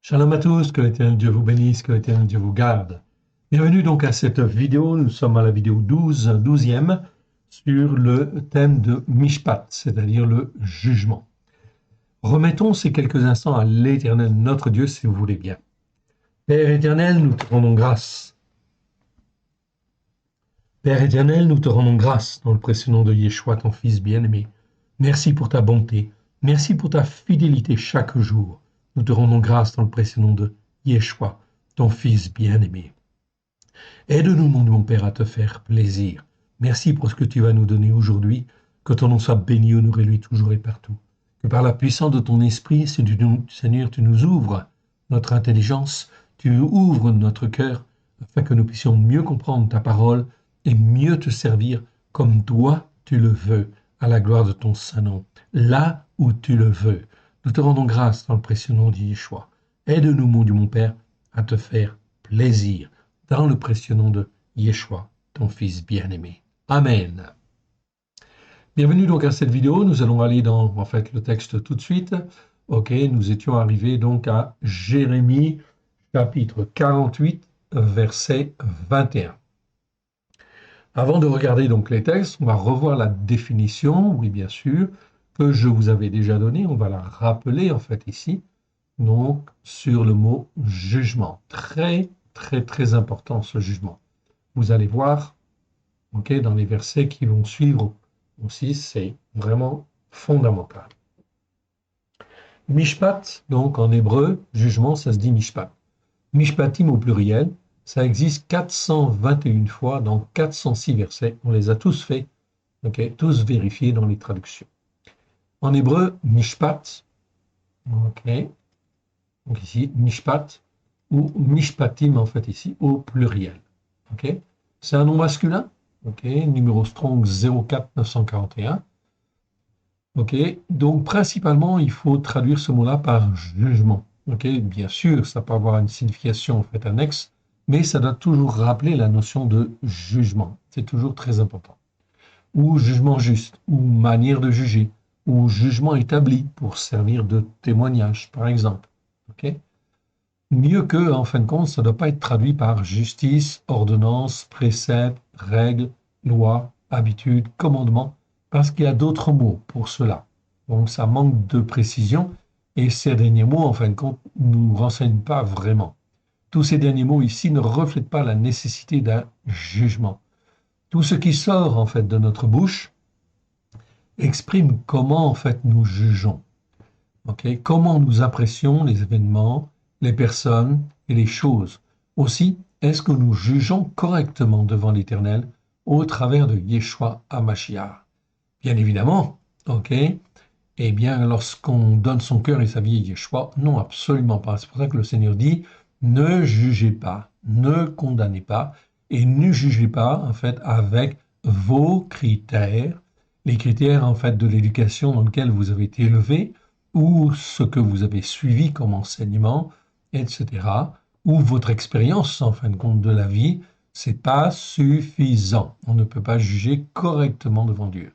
Shalom à tous, que l'Éternel Dieu vous bénisse, que l'Éternel Dieu vous garde. Bienvenue donc à cette vidéo, nous sommes à la vidéo 12e, sur le thème de Mishpat, c'est-à-dire le jugement. Remettons ces quelques instants à l'Éternel notre Dieu, si vous voulez bien. Père éternel, nous te rendons grâce. Père éternel, nous te rendons grâce dans le précieux nom de Yeshua, ton Fils bien-aimé. Merci pour ta bonté, merci pour ta fidélité chaque jour. Nous te rendons grâce dans le précieux nom de Yeshua, ton Fils bien-aimé. Aide-nous, mon Père, à te faire plaisir. Merci pour ce que tu vas nous donner aujourd'hui. Que ton nom soit béni, honoré, lui, toujours et partout. Que par la puissance de ton esprit, Seigneur, tu nous ouvres notre intelligence, tu ouvres notre cœur, afin que nous puissions mieux comprendre ta parole et mieux te servir comme toi tu le veux, à la gloire de ton Saint-Nom, là où tu le veux. Nous te rendons grâce dans le précieux nom de Yeshua. Aide-nous, mon Dieu, mon Père, à te faire plaisir, dans le précieux nom de Yeshua, ton Fils bien-aimé. Amen. Bienvenue donc à cette vidéo. Nous allons aller dans le texte tout de suite. Ok, nous étions arrivés donc à Jérémie, chapitre 48, verset 21. Avant de regarder donc les textes, on va revoir la définition, oui bien sûr, que je vous avais déjà donnée. On va la rappeler ici, donc sur le mot jugement. Très important ce jugement. Vous allez voir, ok, dans les versets qui vont suivre aussi, c'est vraiment fondamental. Mishpat, donc en hébreu, jugement, ça se dit mishpat. Mishpatim au pluriel, ça existe 421 fois dans 406 versets. On les a tous faits, ok, tous vérifiés dans les traductions. En hébreu, mishpat, ok, donc ici, mishpat, ou mishpatim ici, au pluriel. ok. C'est un nom masculin, ok, numéro Strong 04941. Ok, donc principalement, il faut traduire ce mot-là par jugement. Ok, bien sûr, ça peut avoir une signification annexe, mais ça doit toujours rappeler la notion de jugement. C'est toujours très important. Ou jugement juste, ou manière de juger, ou jugement établi pour servir de témoignage, par exemple. Ok. Mieux que, en fin de compte, ça ne doit pas être traduit par justice, ordonnance, précepte, règle, loi, habitude, commandement, parce qu'il y a d'autres mots pour cela. Donc ça manque de précision, et ces derniers mots, en fin de compte, ne nous renseignent pas vraiment. Tous ces derniers mots ici ne reflètent pas la nécessité d'un jugement. Tout ce qui sort, en fait, de notre bouche exprime comment, en fait, nous jugeons. Okay? Comment nous apprécions les événements, les personnes et les choses. Aussi, est-ce que nous jugeons correctement devant l'Éternel au travers de Yeshua HaMashiach? Bien évidemment, ok. Eh bien, lorsqu'on donne son cœur et sa vie à Yeshua, non, absolument pas. C'est pour ça que le Seigneur dit, ne jugez pas, ne condamnez pas, et ne jugez pas, en fait, avec vos critères, les critères, en fait, de l'éducation dans lequel vous avez été élevé, ou ce que vous avez suivi comme enseignement, etc., ou votre expérience, en fin de compte, de la vie, c'est pas suffisant. On ne peut pas juger correctement devant Dieu.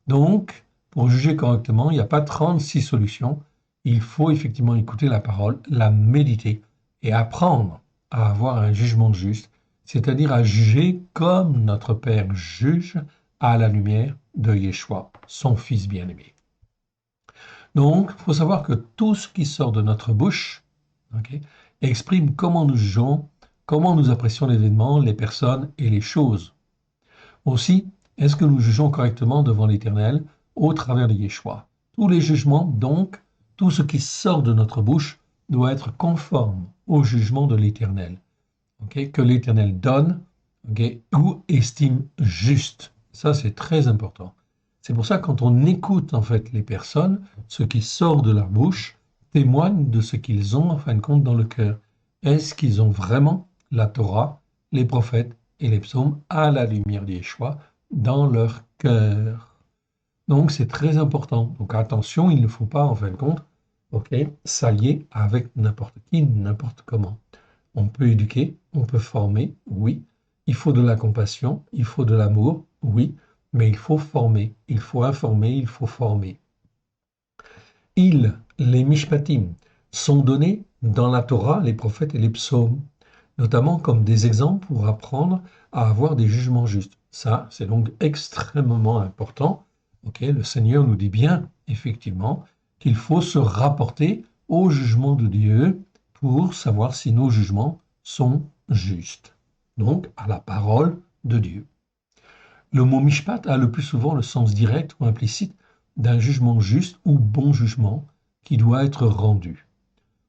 Donc, pour juger correctement, il n'y a pas 36 solutions. Il faut effectivement écouter la parole, la méditer et apprendre à avoir un jugement juste, c'est-à-dire à juger comme notre Père juge à la lumière de Yeshua, son Fils bien-aimé. Donc, il faut savoir que tout ce qui sort de notre bouche exprime comment nous jugeons, comment nous apprécions l'événement, les personnes et les choses. Aussi, est-ce que nous jugeons correctement devant l'Éternel au travers de Yeshua? Tous les jugements, donc, tout ce qui sort de notre bouche doit être conforme au jugement de l'Éternel, que l'Éternel donne ou estime juste. Ça, c'est très important. C'est pour ça que quand on écoute en fait les personnes, ce qui sort de leur bouche témoigne de ce qu'ils ont en fin de compte dans le cœur. Est-ce qu'ils ont vraiment la Torah, les prophètes et les psaumes à la lumière de Yeshua dans leur cœur? Donc c'est très important. Donc attention, il ne faut pas en fin de compte s'allier avec n'importe qui, n'importe comment. On peut éduquer, on peut former, oui. Il faut de la compassion, il faut de l'amour, oui. Mais il faut former, il faut informer, il faut former. Les mishpatim, sont donnés dans la Torah, les prophètes et les psaumes, notamment comme des exemples pour apprendre à avoir des jugements justes. Ça, c'est donc extrêmement important. Le Seigneur nous dit bien, effectivement, qu'il faut se rapporter au jugement de Dieu pour savoir si nos jugements sont justes. Donc, à la parole de Dieu. Le mot mishpat a le plus souvent le sens direct ou implicite d'un jugement juste ou bon jugement qui doit être rendu,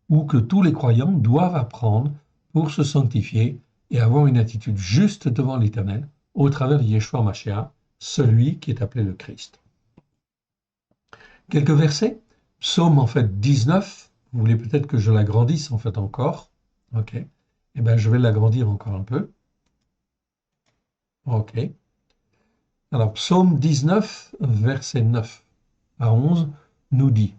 ou que tous les croyants doivent apprendre pour se sanctifier et avoir une attitude juste devant l'Éternel au travers de Yeshua Mashiach, celui qui est appelé le Christ. Quelques versets, Psaume en fait 19, vous voulez peut-être que je l'agrandisse en fait encore, ok, eh bien je vais l'agrandir encore un peu, ok. Alors Psaume 19, verset 9 à 11, nous dit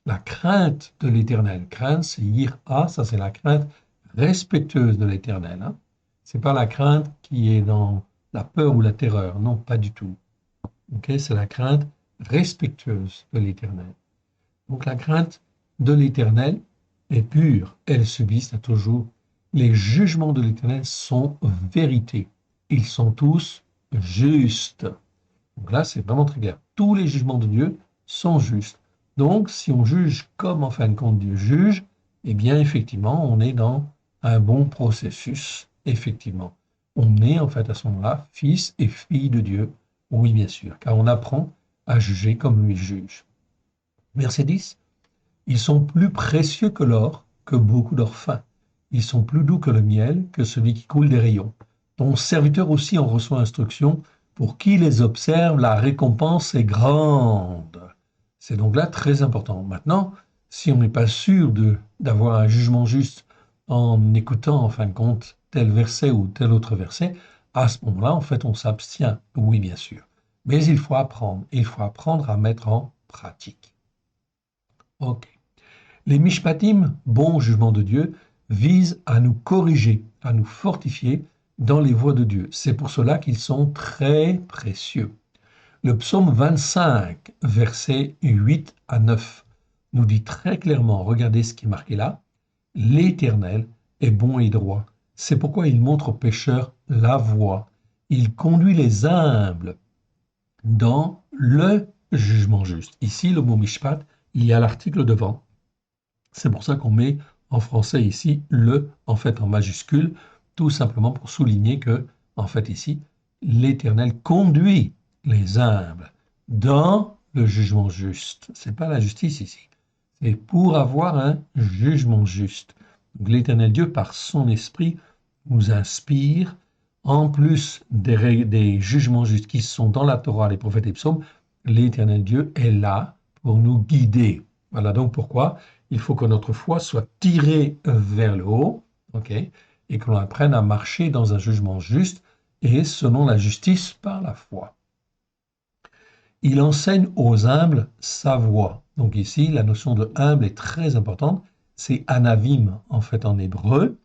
la crainte de l'Éternel. Crainte, c'est yira, ça c'est la crainte respectueuse de l'Éternel. Hein. C'est pas la crainte qui est dans la peur ou la terreur, non, pas du tout. C'est la crainte respectueuse de l'Éternel. Donc la crainte de l'Éternel est pure, elle subsiste à toujours. Les jugements de l'Éternel sont vérité. Ils sont tous justes. Donc là, c'est vraiment très clair. Tous les jugements de Dieu sont justes. Donc, si on juge comme en fin de compte Dieu juge, eh bien, effectivement, on est dans un bon processus, effectivement. On est, en fait, à ce moment-là, fils et fille de Dieu. Oui, bien sûr, car on apprend à juger comme lui juge. Verset 10. Ils sont plus précieux que l'or, que beaucoup d'or fin. Ils sont plus doux que le miel, que celui qui coule des rayons. Ton serviteur aussi en reçoit instruction. Pour qui les observe, la récompense est grande. C'est donc là très important. Maintenant, si on n'est pas sûr d'avoir un jugement juste en écoutant, en fin de compte, tel verset ou tel autre verset, à ce moment-là, en fait, on s'abstient. Oui, bien sûr. Mais il faut apprendre. Il faut apprendre à mettre en pratique. Ok. Les mishpatim, bon jugement de Dieu, visent à nous corriger, à nous fortifier dans les voies de Dieu. C'est pour cela qu'ils sont très précieux. Le psaume 25, versets 8 à 9, nous dit très clairement, regardez ce qui est marqué là, « L'Éternel est bon et droit. C'est pourquoi il montre aux pécheurs la voie. Il conduit les humbles dans le jugement juste. » Ici, le mot mishpat, il y a l'article devant. C'est pour ça qu'on met en français ici le, en fait en majuscule, tout simplement pour souligner que, en fait ici, l'Éternel conduit les humbles dans le jugement juste. C'est pas la justice ici. C'est pour avoir un jugement juste. Donc l'Éternel Dieu, par son esprit, nous inspire, en plus des jugements justes qui sont dans la Torah, les prophètes et psaumes, l'Éternel Dieu est là pour nous guider. Voilà donc pourquoi il faut que notre foi soit tirée vers le haut, et que l'on apprenne à marcher dans un jugement juste et selon la justice par la foi. Il enseigne aux humbles sa voie. Donc ici, la notion de humble est très importante. C'est anavim en fait en hébreu.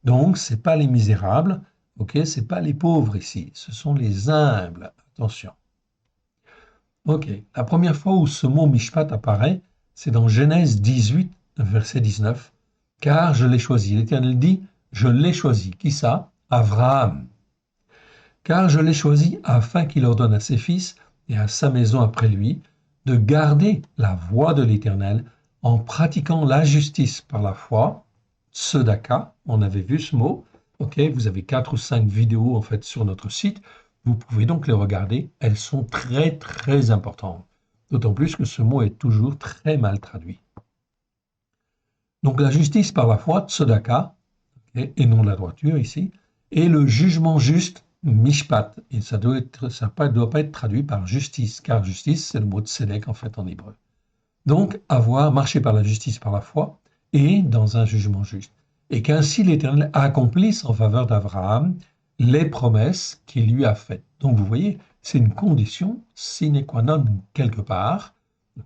Donc c'est pas les misérables, c'est pas les pauvres ici. Ce sont les humbles. Attention. La première fois où ce mot mishpat apparaît, c'est dans Genèse 18, verset 19. Car je l'ai choisi. L'Éternel dit, je l'ai choisi. Qui ça? Abraham. Car je l'ai choisi afin qu'il ordonne à ses fils et à sa maison après lui de garder la voie de l'Éternel en pratiquant la justice par la foi. Tzedaka, on avait vu ce mot. Vous avez 4 ou 5 vidéos en fait sur notre site. Vous pouvez donc les regarder. Elles sont très très importantes. D'autant plus que ce mot est toujours très mal traduit. Donc la justice par la foi, tzedaka, et non la droiture ici, et le jugement juste, mishpat. Et ça ne doit pas être traduit par justice, car justice, c'est le mot tzedek en fait en hébreu. Donc avoir marché par la justice par la foi et dans un jugement juste. Et qu'ainsi l'Éternel accomplisse en faveur d'Abraham les promesses qu'il lui a faites. Donc vous voyez, c'est une condition sine qua non quelque part.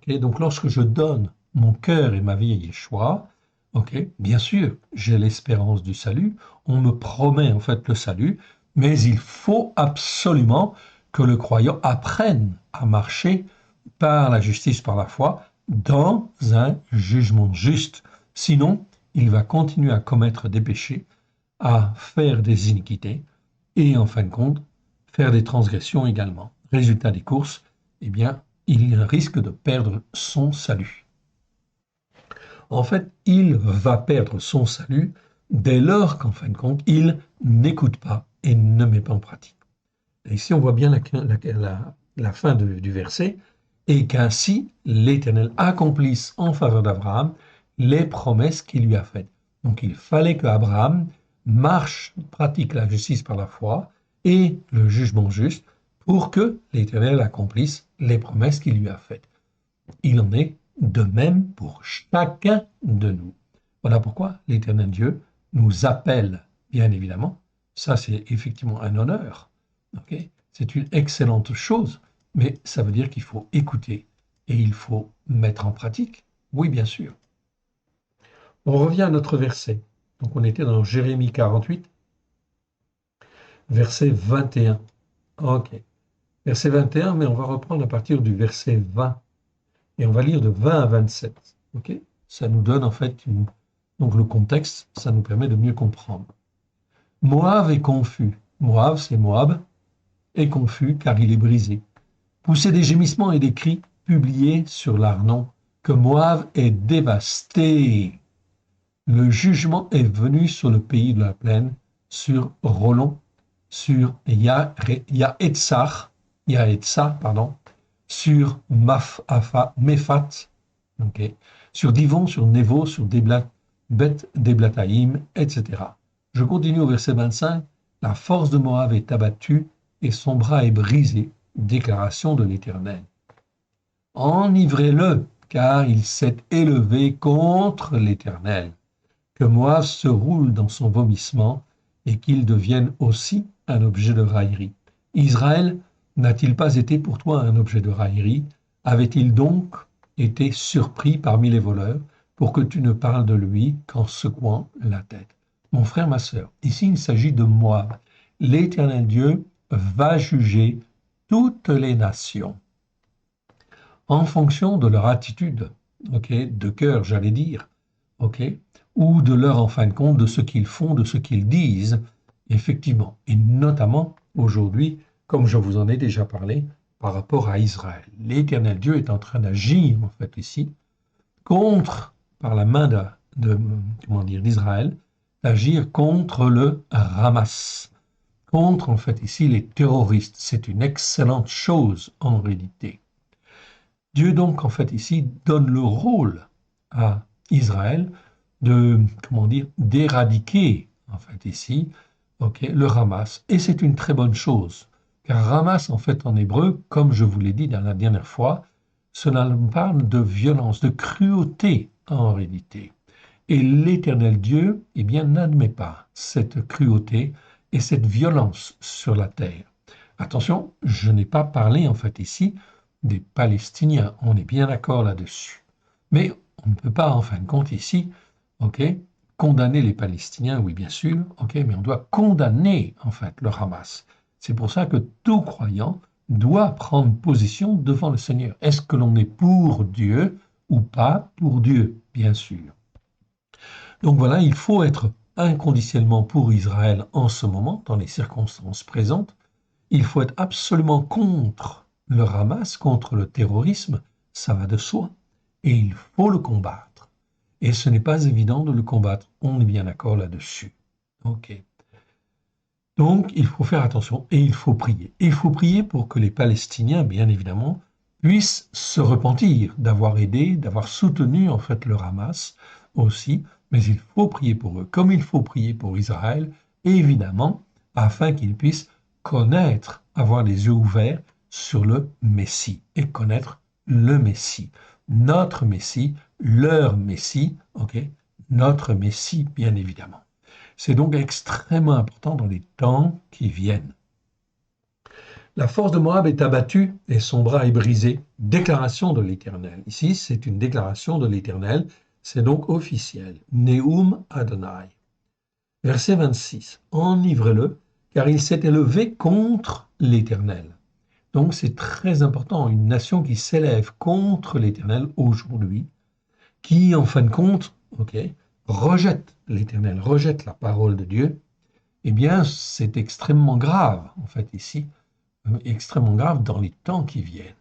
Donc lorsque je donne mon cœur et ma vie à Yeshua, bien sûr, j'ai l'espérance du salut, on me promet en fait le salut, mais il faut absolument que le croyant apprenne à marcher par la justice, par la foi, dans un jugement juste. Sinon, il va continuer à commettre des péchés, à faire des iniquités et en fin de compte, faire des transgressions également. Résultat des courses, eh bien, il risque de perdre son salut. En fait, il va perdre son salut dès lors qu'en fin de compte, il n'écoute pas et ne met pas en pratique. Et ici, on voit bien la fin du verset, et qu'ainsi l'Éternel accomplisse en faveur d'Abraham les promesses qu'il lui a faites. Donc il fallait qu'Abraham marche, pratique la justice par la foi et le jugement juste pour que l'Éternel accomplisse les promesses qu'il lui a faites. Il en est de même pour chacun de nous. Voilà pourquoi l'Éternel Dieu nous appelle, bien évidemment. Ça, c'est effectivement un honneur. Okay, c'est une excellente chose, mais ça veut dire qu'il faut écouter et il faut mettre en pratique. Oui, bien sûr. On revient à notre verset. Donc on était dans Jérémie 48, verset 21. Ok. Verset 21, mais on va reprendre à partir du verset 20. Et on va lire de 20 à 27. Ok. Ça nous donne en fait donc le contexte, ça nous permet de mieux comprendre. Moab est confus. Moab, c'est Moab, est confus car il est brisé. Poussez des gémissements et des cris, publiés sur l'Arnon, que Moab est dévasté. Le jugement est venu sur le pays de la plaine, sur Rolon, sur Yaetzar, sur Mephat, okay, sur Divon, sur Nevo, sur Beth Deblataïm, etc. Je continue au verset 25. La force de Moab est abattue et son bras est brisé. Déclaration de l'Éternel. Enivrez-le, car il s'est élevé contre l'Éternel. Que Moab se roule dans son vomissement et qu'il devienne aussi un objet de raillerie. Israël n'a-t-il pas été pour toi un objet de raillerie? Avait-il donc été surpris parmi les voleurs pour que tu ne parles de lui qu'en secouant la tête? Mon frère, ma sœur, ici il s'agit de Moab. L'Éternel Dieu va juger toutes les nations en fonction de leur attitude, de cœur, j'allais dire, ou de leur, en fin de compte, de ce qu'ils font, de ce qu'ils disent, effectivement, et notamment aujourd'hui, comme je vous en ai déjà parlé, par rapport à Israël. L'Éternel Dieu est en train d'agir, en fait, ici, contre, par la main d'Israël, d'agir contre le Hamas, contre, en fait, ici, les terroristes. C'est une excellente chose, en réalité. Dieu, donc, en fait, ici, donne le rôle à Israël d'éradiquer, en fait, ici, le Hamas. Et c'est une très bonne chose, car Hamas, en fait, en hébreu, comme je vous l'ai dit dans la dernière fois, cela parle de violence, de cruauté, en réalité. Et l'Éternel Dieu, eh bien, n'admet pas cette cruauté et cette violence sur la terre. Attention, je n'ai pas parlé, en fait, ici, des Palestiniens. On est bien d'accord là-dessus. Mais on ne peut pas, en fin de compte, ici, condamner les Palestiniens, oui, bien sûr, mais on doit condamner, en fait, le Hamas. C'est pour ça que tout croyant doit prendre position devant le Seigneur. Est-ce que l'on est pour Dieu ou pas pour Dieu, bien sûr. Donc voilà, il faut être inconditionnellement pour Israël en ce moment, dans les circonstances présentes. Il faut être absolument contre le Hamas, contre le terrorisme, ça va de soi. Et il faut le combattre. Et ce n'est pas évident de le combattre, on est bien d'accord là-dessus. Ok. Donc, il faut faire attention et il faut prier. Et il faut prier pour que les Palestiniens, bien évidemment, puissent se repentir d'avoir aidé, d'avoir soutenu en fait le Hamas aussi, mais il faut prier pour eux, comme il faut prier pour Israël, évidemment, afin qu'ils puissent connaître, avoir les yeux ouverts sur le Messie et connaître le Messie. Notre Messie, leur Messie, notre Messie, bien évidemment. C'est donc extrêmement important dans les temps qui viennent. La force de Moab est abattue et son bras est brisé. Déclaration de l'Éternel. Ici, c'est une déclaration de l'Éternel. C'est donc officiel. Neum Adonai. Verset 26. Enivrez-le, car il s'est élevé contre l'Éternel. Donc c'est très important, une nation qui s'élève contre l'Éternel aujourd'hui, qui en fin de compte ok, rejette l'Éternel, rejette la parole de Dieu, eh bien, c'est extrêmement grave, en fait, ici, extrêmement grave dans les temps qui viennent,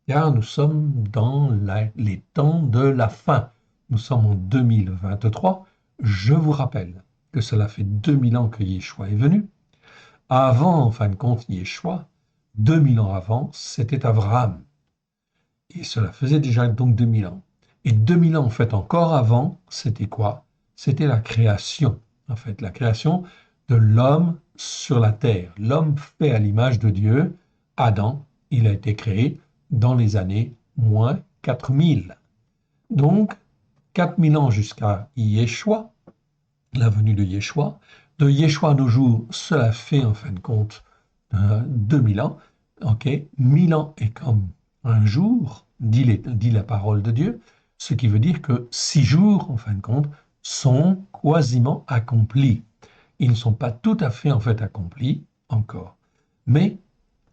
car nous sommes dans les temps de la fin. Nous sommes en 2023. Je vous rappelle que cela fait 2000 ans que Yeshua est venu. Avant, en fin de compte, Yeshua, 2000 ans avant, c'était Abraham. Et cela faisait déjà donc 2000 ans. Et 2000 ans, en fait, encore avant, c'était quoi? C'était la création, en fait, la création de l'homme sur la terre. L'homme fait à l'image de Dieu. Adam, il a été créé dans les années moins 4000. Donc, 4000 ans jusqu'à Yeshua, la venue de Yeshua. De Yeshua à nos jours, cela fait en fin de compte 2000 ans. Ok, 1000 ans est comme un jour, dit la parole de Dieu, ce qui veut dire que 6 jours, en fin de compte, sont quasiment accomplis. Ils ne sont pas tout à fait en fait accomplis encore. Mais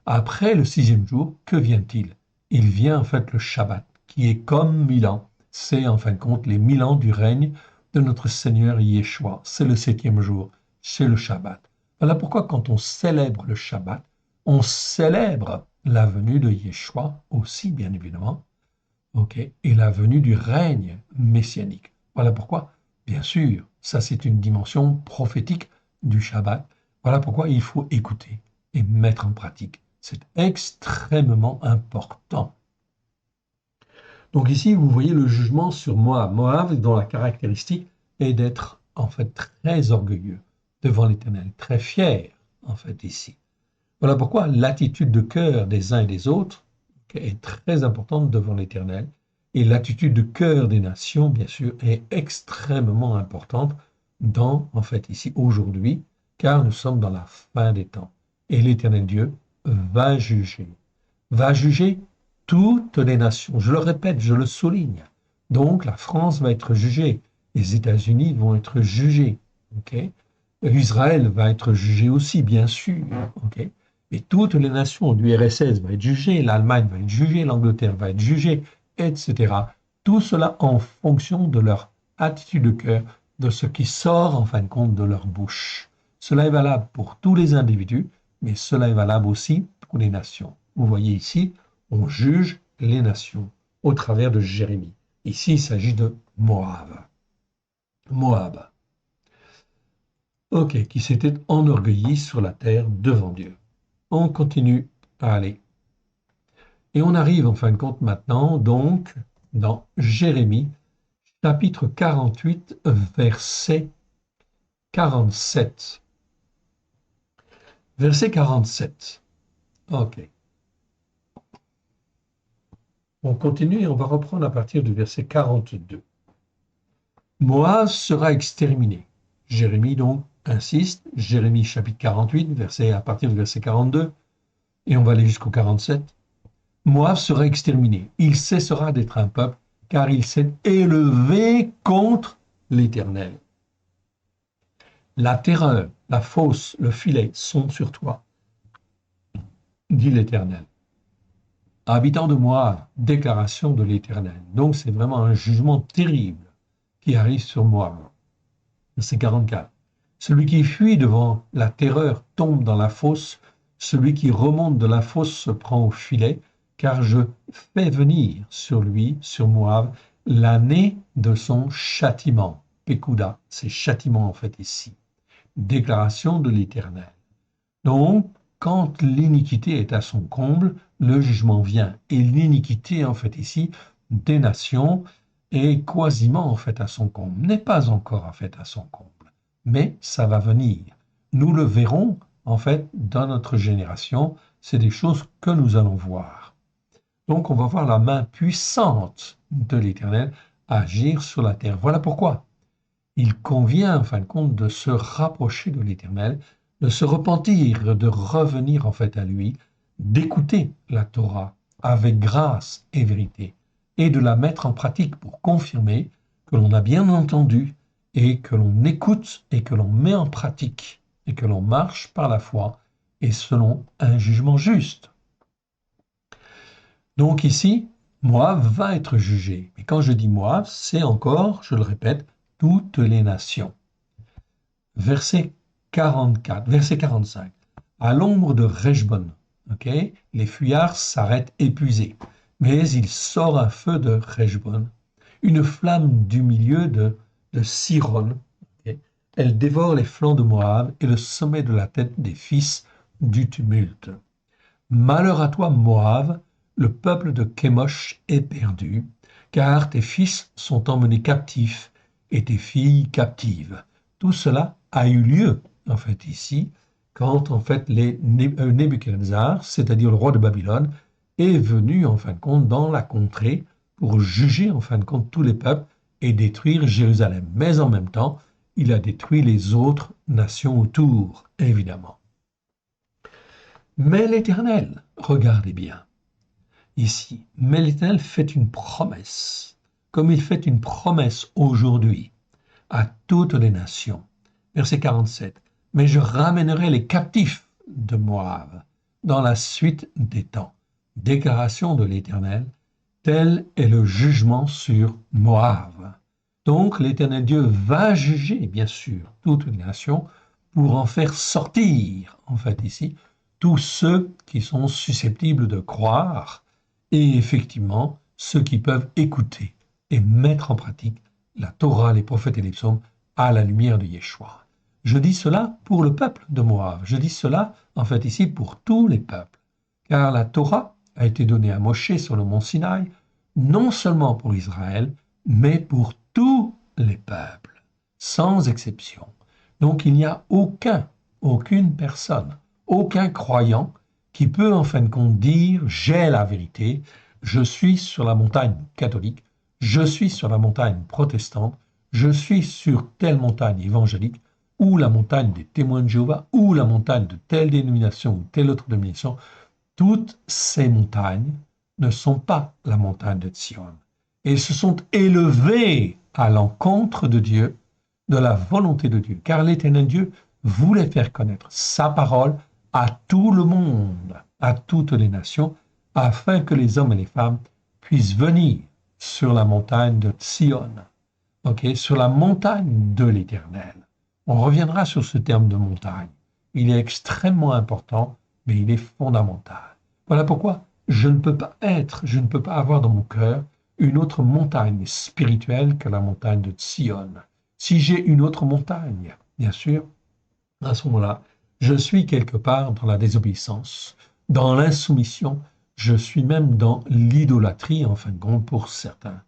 après le 6e jour, que vient-il? Il vient en fait le Shabbat, qui est comme 1000 ans. C'est en fin de compte les 1000 ans du règne de notre Seigneur Yeshua. C'est le 7e jour, c'est le Shabbat. Voilà pourquoi quand on célèbre le Shabbat, on célèbre la venue de Yeshua aussi, bien évidemment, ok, et la venue du règne messianique. Voilà pourquoi, bien sûr, ça c'est une dimension prophétique du Shabbat. Voilà pourquoi il faut écouter et mettre en pratique. C'est extrêmement important. Donc ici, vous voyez le jugement sur Moab. Moab, dont la caractéristique est d'être en fait très orgueilleux devant l'Éternel, très fier en fait ici. Voilà pourquoi l'attitude de cœur des uns et des autres est très importante devant l'Éternel. Et l'attitude de cœur des nations, bien sûr, est extrêmement importante dans, en fait, ici, aujourd'hui, car nous sommes dans la fin des temps. Et l'Éternel Dieu va juger toutes les nations. Je le répète, je le souligne. Donc, la France va être jugée, les États-Unis vont être jugés, ok? Israël va être jugé aussi, bien sûr, ok? Et toutes les nations du RSS vont être jugées, l'Allemagne va être jugée, l'Angleterre va être jugée, etc. Tout cela en fonction de leur attitude de cœur, de ce qui sort en fin de compte de leur bouche. Cela est valable pour tous les individus, mais cela est valable aussi pour les nations. Vous voyez ici, on juge les nations au travers de Jérémie. Ici, il s'agit de Moab. Moab. Ok, qui s'était enorgueilli sur la terre devant Dieu. On continue à aller. Et on arrive en fin de compte maintenant donc dans Jérémie, chapitre 48, verset 47. Verset 47. Ok. On continue et on va reprendre à partir du verset 42. Moab sera exterminé. Jérémie donc insiste, Jérémie chapitre 48, à partir du verset 42, et on va aller jusqu'au 47. Moab sera exterminé. Il cessera d'être un peuple, car il s'est élevé contre l'Éternel. La terreur, la fosse, le filet sont sur toi, dit l'Éternel. Habitants de Moab, déclaration de l'Éternel. Donc c'est vraiment un jugement terrible qui arrive sur Moab. Verset 44. Celui qui fuit devant la terreur tombe dans la fosse, celui qui remonte de la fosse se prend au filet, car je fais venir sur lui, sur Moab, l'année de son châtiment. Pekouda, c'est châtiment en fait ici. Déclaration de l'Éternel. Donc, quand l'iniquité est à son comble, le jugement vient. Et l'iniquité en fait ici des nations est quasiment en fait à son comble, n'est pas encore en fait à son comble, mais ça va venir. Nous le verrons en fait dans notre génération, c'est des choses que nous allons voir. Donc on va voir la main puissante de l'Éternel agir sur la terre. Voilà pourquoi il convient en fin de compte de se rapprocher de l'Éternel, de se repentir, de revenir en fait à lui, d'écouter la Torah avec grâce et vérité, et de la mettre en pratique pour confirmer que l'on a bien entendu et que l'on écoute et que l'on met en pratique et que l'on marche par la foi et selon un jugement juste. Donc ici, Moab va être jugé. Mais quand je dis Moab, c'est encore, je le répète, toutes les nations. Verset 44, verset 45. À l'ombre de Rejbon, les fuyards s'arrêtent épuisés, mais il sort un feu de Rejbon, une flamme du milieu de Siron. Elle dévore les flancs de Moab et le sommet de la tête des fils du tumulte. Malheur à toi, Moab, le peuple de Kémosh est perdu, car tes fils sont emmenés captifs et tes filles captives. Tout cela a eu lieu, en fait, ici, quand, en fait, Nebuchadnezzar, c'est-à-dire le roi de Babylone, est venu, en fin de compte, dans la contrée pour juger, en fin de compte, tous les peuples et détruire Jérusalem. Mais en même temps, il a détruit les autres nations autour, évidemment. Mais l'Éternel, regardez bien, ici, mais l'Éternel fait une promesse, comme il fait une promesse aujourd'hui à toutes les nations. Verset 47. Mais je ramènerai les captifs de Moab dans la suite des temps. Déclaration de l'Éternel, tel est le jugement sur Moab. Donc l'Éternel Dieu va juger, bien sûr, toutes les nations pour en faire sortir, en fait ici, tous ceux qui sont susceptibles de croire et effectivement ceux qui peuvent écouter et mettre en pratique la Torah, les prophètes et les psaumes à la lumière de Yeshua. Je dis cela pour le peuple de Moab. Je dis cela, en fait, ici pour tous les peuples. Car la Torah a été donnée à Moshe sur le mont Sinaï, non seulement pour Israël, mais pour tous les peuples, sans exception. Donc il n'y a aucune personne, aucun croyant qui peut en fin de compte dire « j'ai la vérité, je suis sur la montagne catholique, je suis sur la montagne protestante, je suis sur telle montagne évangélique, ou la montagne des témoins de Jéhovah, ou la montagne de telle dénomination ou telle autre dénomination. » Toutes ces montagnes ne sont pas la montagne de Sion. Et se sont élevées à l'encontre de Dieu, de la volonté de Dieu. Car l'Éternel Dieu voulait faire connaître sa parole à tout le monde, à toutes les nations, afin que les hommes et les femmes puissent venir sur la montagne de Sion, sur la montagne de l'Éternel. On reviendra sur ce terme de montagne. Il est extrêmement important, mais il est fondamental. Voilà pourquoi je ne peux pas avoir dans mon cœur une autre montagne spirituelle que la montagne de Sion. Si j'ai une autre montagne, bien sûr, à ce moment-là, je suis quelque part dans la désobéissance, dans l'insoumission, je suis même dans l'idolâtrie, en fin de compte, pour certains.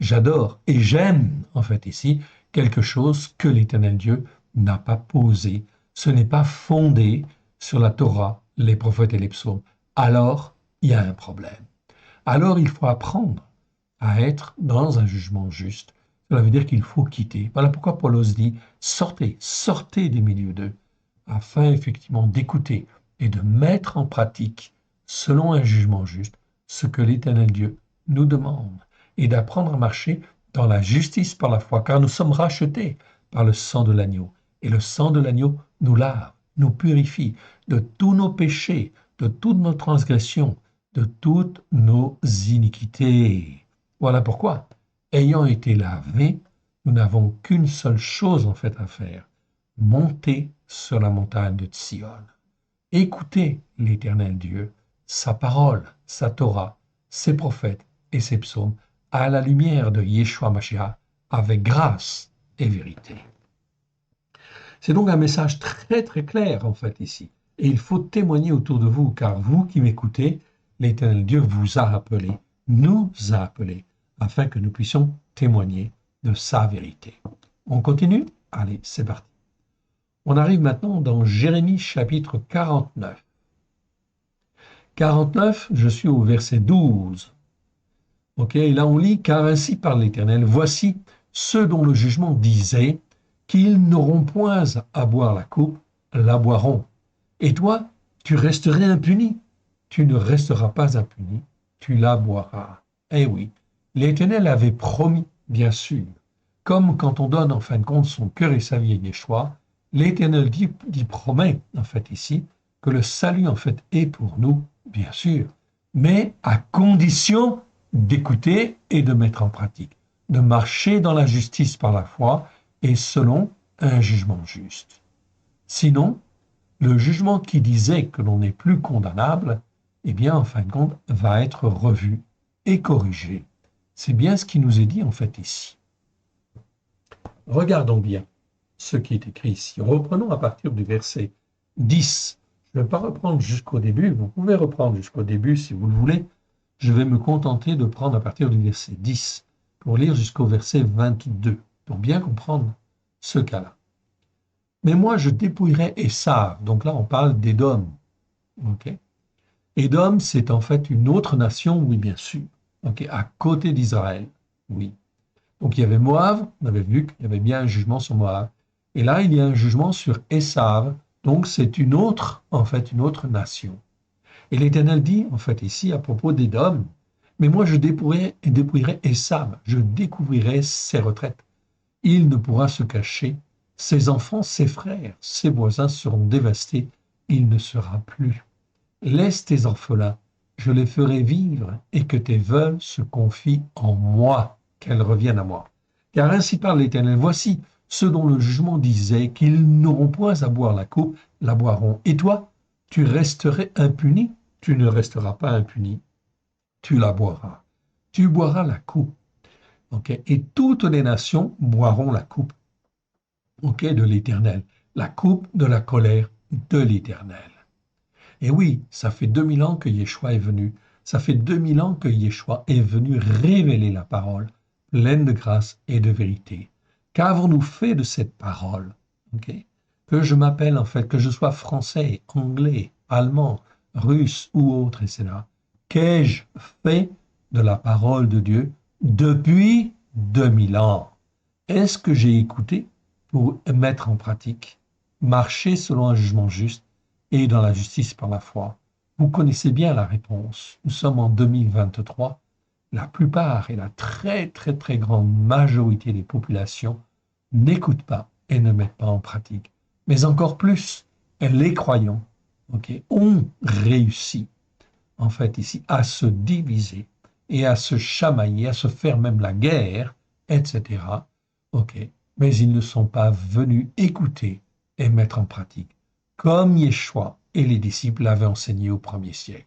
J'adore et j'aime, en fait, ici, quelque chose que l'Éternel Dieu n'a pas posé. Ce n'est pas fondé sur la Torah, les prophètes et les psaumes. Alors, il y a un problème. Alors, il faut apprendre à être dans un jugement juste. Cela veut dire qu'il faut quitter. Voilà pourquoi Paulos dit « sortez des milieux d'eux » afin effectivement d'écouter et de mettre en pratique, selon un jugement juste, ce que l'Éternel Dieu nous demande et d'apprendre à marcher dans la justice par la foi, car nous sommes rachetés par le sang de l'agneau. Et le sang de l'agneau nous lave, nous purifie de tous nos péchés, de toutes nos transgressions, de toutes nos iniquités. Voilà pourquoi, ayant été lavés, nous n'avons qu'une seule chose en fait à faire, monter sur la montagne de Sion. Écoutez l'Éternel Dieu, sa parole, sa Torah, ses prophètes et ses psaumes à la lumière de Yeshua Mashiach avec grâce et vérité. C'est donc un message très très clair en fait ici. Et il faut témoigner autour de vous, car vous qui m'écoutez, l'Éternel Dieu vous a appelé, nous a appelés, afin que nous puissions témoigner de sa vérité. On continue? Allez, c'est parti. On arrive maintenant dans Jérémie chapitre 49. 49, je suis au verset 12. Et là on lit « Car ainsi parle l'Éternel, voici ceux dont le jugement disait qu'ils n'auront point à boire la coupe, la boiront. Et toi, tu resterais impuni. Tu ne resteras pas impuni, tu la boiras. » Eh oui, l'Éternel avait promis, bien sûr, comme quand on donne en fin de compte son cœur et sa vie à Yeshua, l'Éternel dit promet, en fait ici, que le salut en fait est pour nous, bien sûr, mais à condition d'écouter et de mettre en pratique, de marcher dans la justice par la foi et selon un jugement juste. Sinon, le jugement qui disait que l'on n'est plus condamnable, eh bien, en fin de compte, va être revu et corrigé. C'est bien ce qui nous est dit en fait ici. Regardons bien ce qui est écrit ici. Reprenons à partir du verset 10. Je ne vais pas reprendre jusqu'au début, vous pouvez reprendre jusqu'au début si vous le voulez. Je vais me contenter de prendre à partir du verset 10 pour lire jusqu'au verset 22, pour bien comprendre ce cas-là. Mais moi, je dépouillerai Esav. Donc là, on parle d'Édom. Okay. Édom, c'est en fait une autre nation, oui, bien sûr, okay, à côté d'Israël. Oui. Donc il y avait Moab, on avait vu qu'il y avait bien un jugement sur Moab. Et là, il y a un jugement sur Esav. Donc c'est une autre, en fait, une autre nation. Et l'Éternel dit, en fait, ici, à propos d'Édom, mais moi je dépouillerai Esav, je découvrirai ses retraites. Il ne pourra se cacher. Ses enfants, ses frères, ses voisins seront dévastés. Il ne sera plus. Laisse tes orphelins, je les ferai vivre, et que tes veuves se confient en moi, qu'elles reviennent à moi. Car ainsi parle l'Éternel, voici ceux dont le jugement disait qu'ils n'auront point à boire la coupe, la boiront. Et toi, tu resterais impuni, tu ne resteras pas impuni, tu la boiras. Tu boiras la coupe. Okay? Et toutes les nations boiront la coupe de l'Éternel, la coupe de la colère de l'Éternel. Et oui, ça fait 2000 ans que Yeshua est venu. Ça fait 2000 ans que Yeshua est venu révéler la parole, pleine de grâce et de vérité. Qu'avons-nous fait de cette parole? Que je m'appelle en fait, que je sois français, anglais, allemand, russe ou autre, etc. Qu'ai-je fait de la parole de Dieu depuis 2000 ans? Est-ce que j'ai écouté pour mettre en pratique, marcher selon un jugement juste et dans la justice par la foi? Vous connaissez bien la réponse. Nous sommes en 2023. La plupart et la très très très grande majorité des populations n'écoutent pas et ne mettent pas en pratique. Mais encore plus, les croyants ont réussi, en fait, ici, à se diviser et à se chamailler, à se faire même la guerre, etc. Mais ils ne sont pas venus écouter et mettre en pratique, comme Yeshua et les disciples l'avaient enseigné au premier siècle.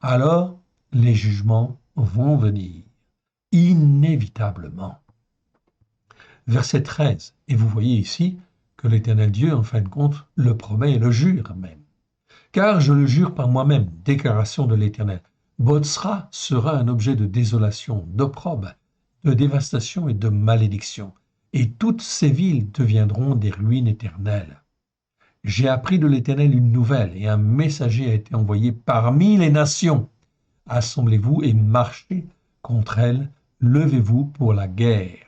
Alors, les jugements vont venir, inévitablement. Verset 13, et vous voyez ici que l'Éternel Dieu, en fin de compte, le promet et le jure même. Car je le jure par moi-même, déclaration de l'Éternel, Botsra sera un objet de désolation, d'opprobre, de dévastation et de malédiction, et toutes ces villes deviendront des ruines éternelles. J'ai appris de l'Éternel une nouvelle, et un messager a été envoyé parmi les nations. Assemblez-vous et marchez contre elles, levez-vous pour la guerre.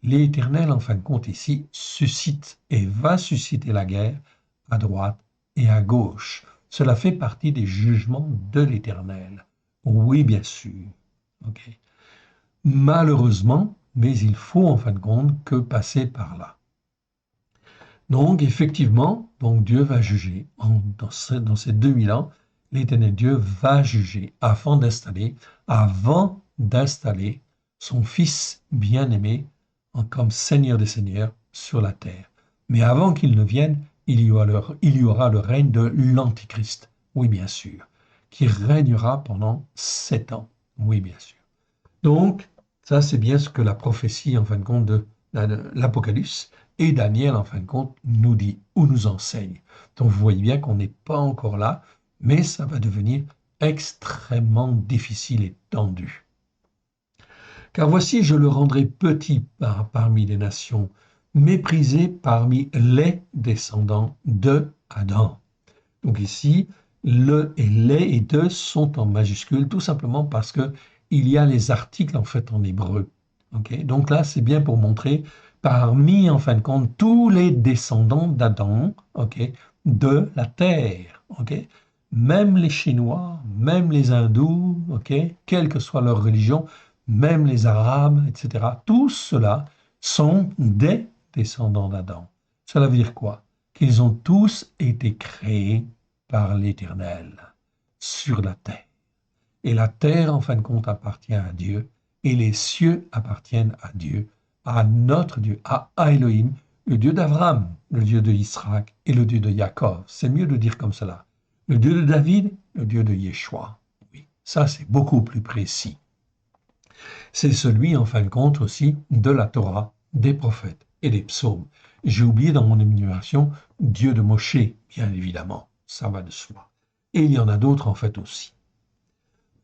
L'Éternel, en fin de compte, ici, suscite et va susciter la guerre à droite et à gauche. Cela fait partie des jugements de l'Éternel. Oui, bien sûr. Malheureusement, mais il faut en fin de compte que passer par là. Donc, effectivement, Dieu va juger. Dans ces 2000 ans, l'Éternel Dieu va juger avant d'installer son Fils bien-aimé comme Seigneur des Seigneurs sur la terre. Mais avant qu'il ne vienne, il y aura le règne de l'Antichrist, oui bien sûr, qui régnera pendant 7 ans, oui bien sûr. Donc, ça c'est bien ce que la prophétie, en fin de compte, de l'Apocalypse et Daniel, en fin de compte, nous dit ou nous enseigne. Donc vous voyez bien qu'on n'est pas encore là, mais ça va devenir extrêmement difficile et tendu. Car voici, je le rendrai petit parmi les nations, méprisé parmi les descendants de Adam. Donc ici, le et les et de sont en majuscule, tout simplement parce que il y a les articles en fait en hébreu. Donc là, c'est bien pour montrer parmi, en fin de compte, tous les descendants d'Adam, de la terre. Même les Chinois, même les Hindous, quelle que soit leur religion, même les Arabes, etc. Tous ceux-là sont des descendants d'Adam. Cela veut dire quoi? Qu'ils ont tous été créés par l'Éternel sur la terre. Et la terre, en fin de compte, appartient à Dieu, et les cieux appartiennent à Dieu, à notre Dieu, à Elohim, le Dieu d'Abraham, le Dieu de Israël et le Dieu de Jacob. C'est mieux de dire comme cela. Le Dieu de David, le Dieu de Yeshua. Oui, ça c'est beaucoup plus précis. C'est celui, en fin de compte, aussi de la Torah, des prophètes et des psaumes. J'ai oublié dans mon énumération Dieu de Moshe, bien évidemment, ça va de soi. Et il y en a d'autres en fait aussi.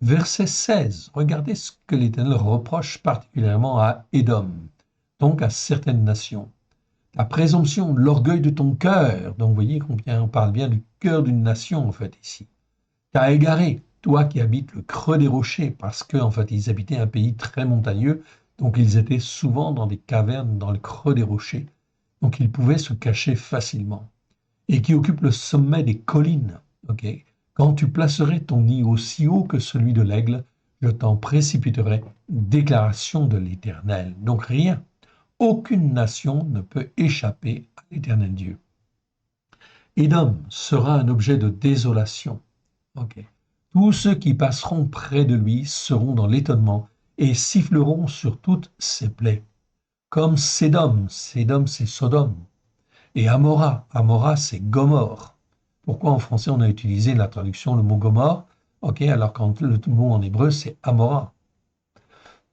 Verset 16, regardez ce que l'Éternel reproche particulièrement à Édom, donc à certaines nations. La présomption, l'orgueil de ton cœur, donc vous voyez combien on parle bien du cœur d'une nation en fait ici. T'as égaré, toi qui habites le creux des rochers, parce qu'en fait ils habitaient un pays très montagneux, donc ils étaient souvent dans des cavernes dans le creux des rochers, donc ils pouvaient se cacher facilement. Et qui occupe le sommet des collines, ok. Quand tu placerais ton nid aussi haut que celui de l'aigle, je t'en précipiterai, déclaration de l'Éternel. Donc rien, aucune nation ne peut échapper à l'Éternel Dieu. Édom sera un objet de désolation. Ok. Tous ceux qui passeront près de lui seront dans l'étonnement et siffleront sur toutes ses plaies. Comme Sédom, Sédom c'est Sodome, et Amora, Amora c'est Gomorre. Pourquoi en français on a utilisé la traduction, le mot Gomorre, ok, alors que le mot en hébreu c'est Amora.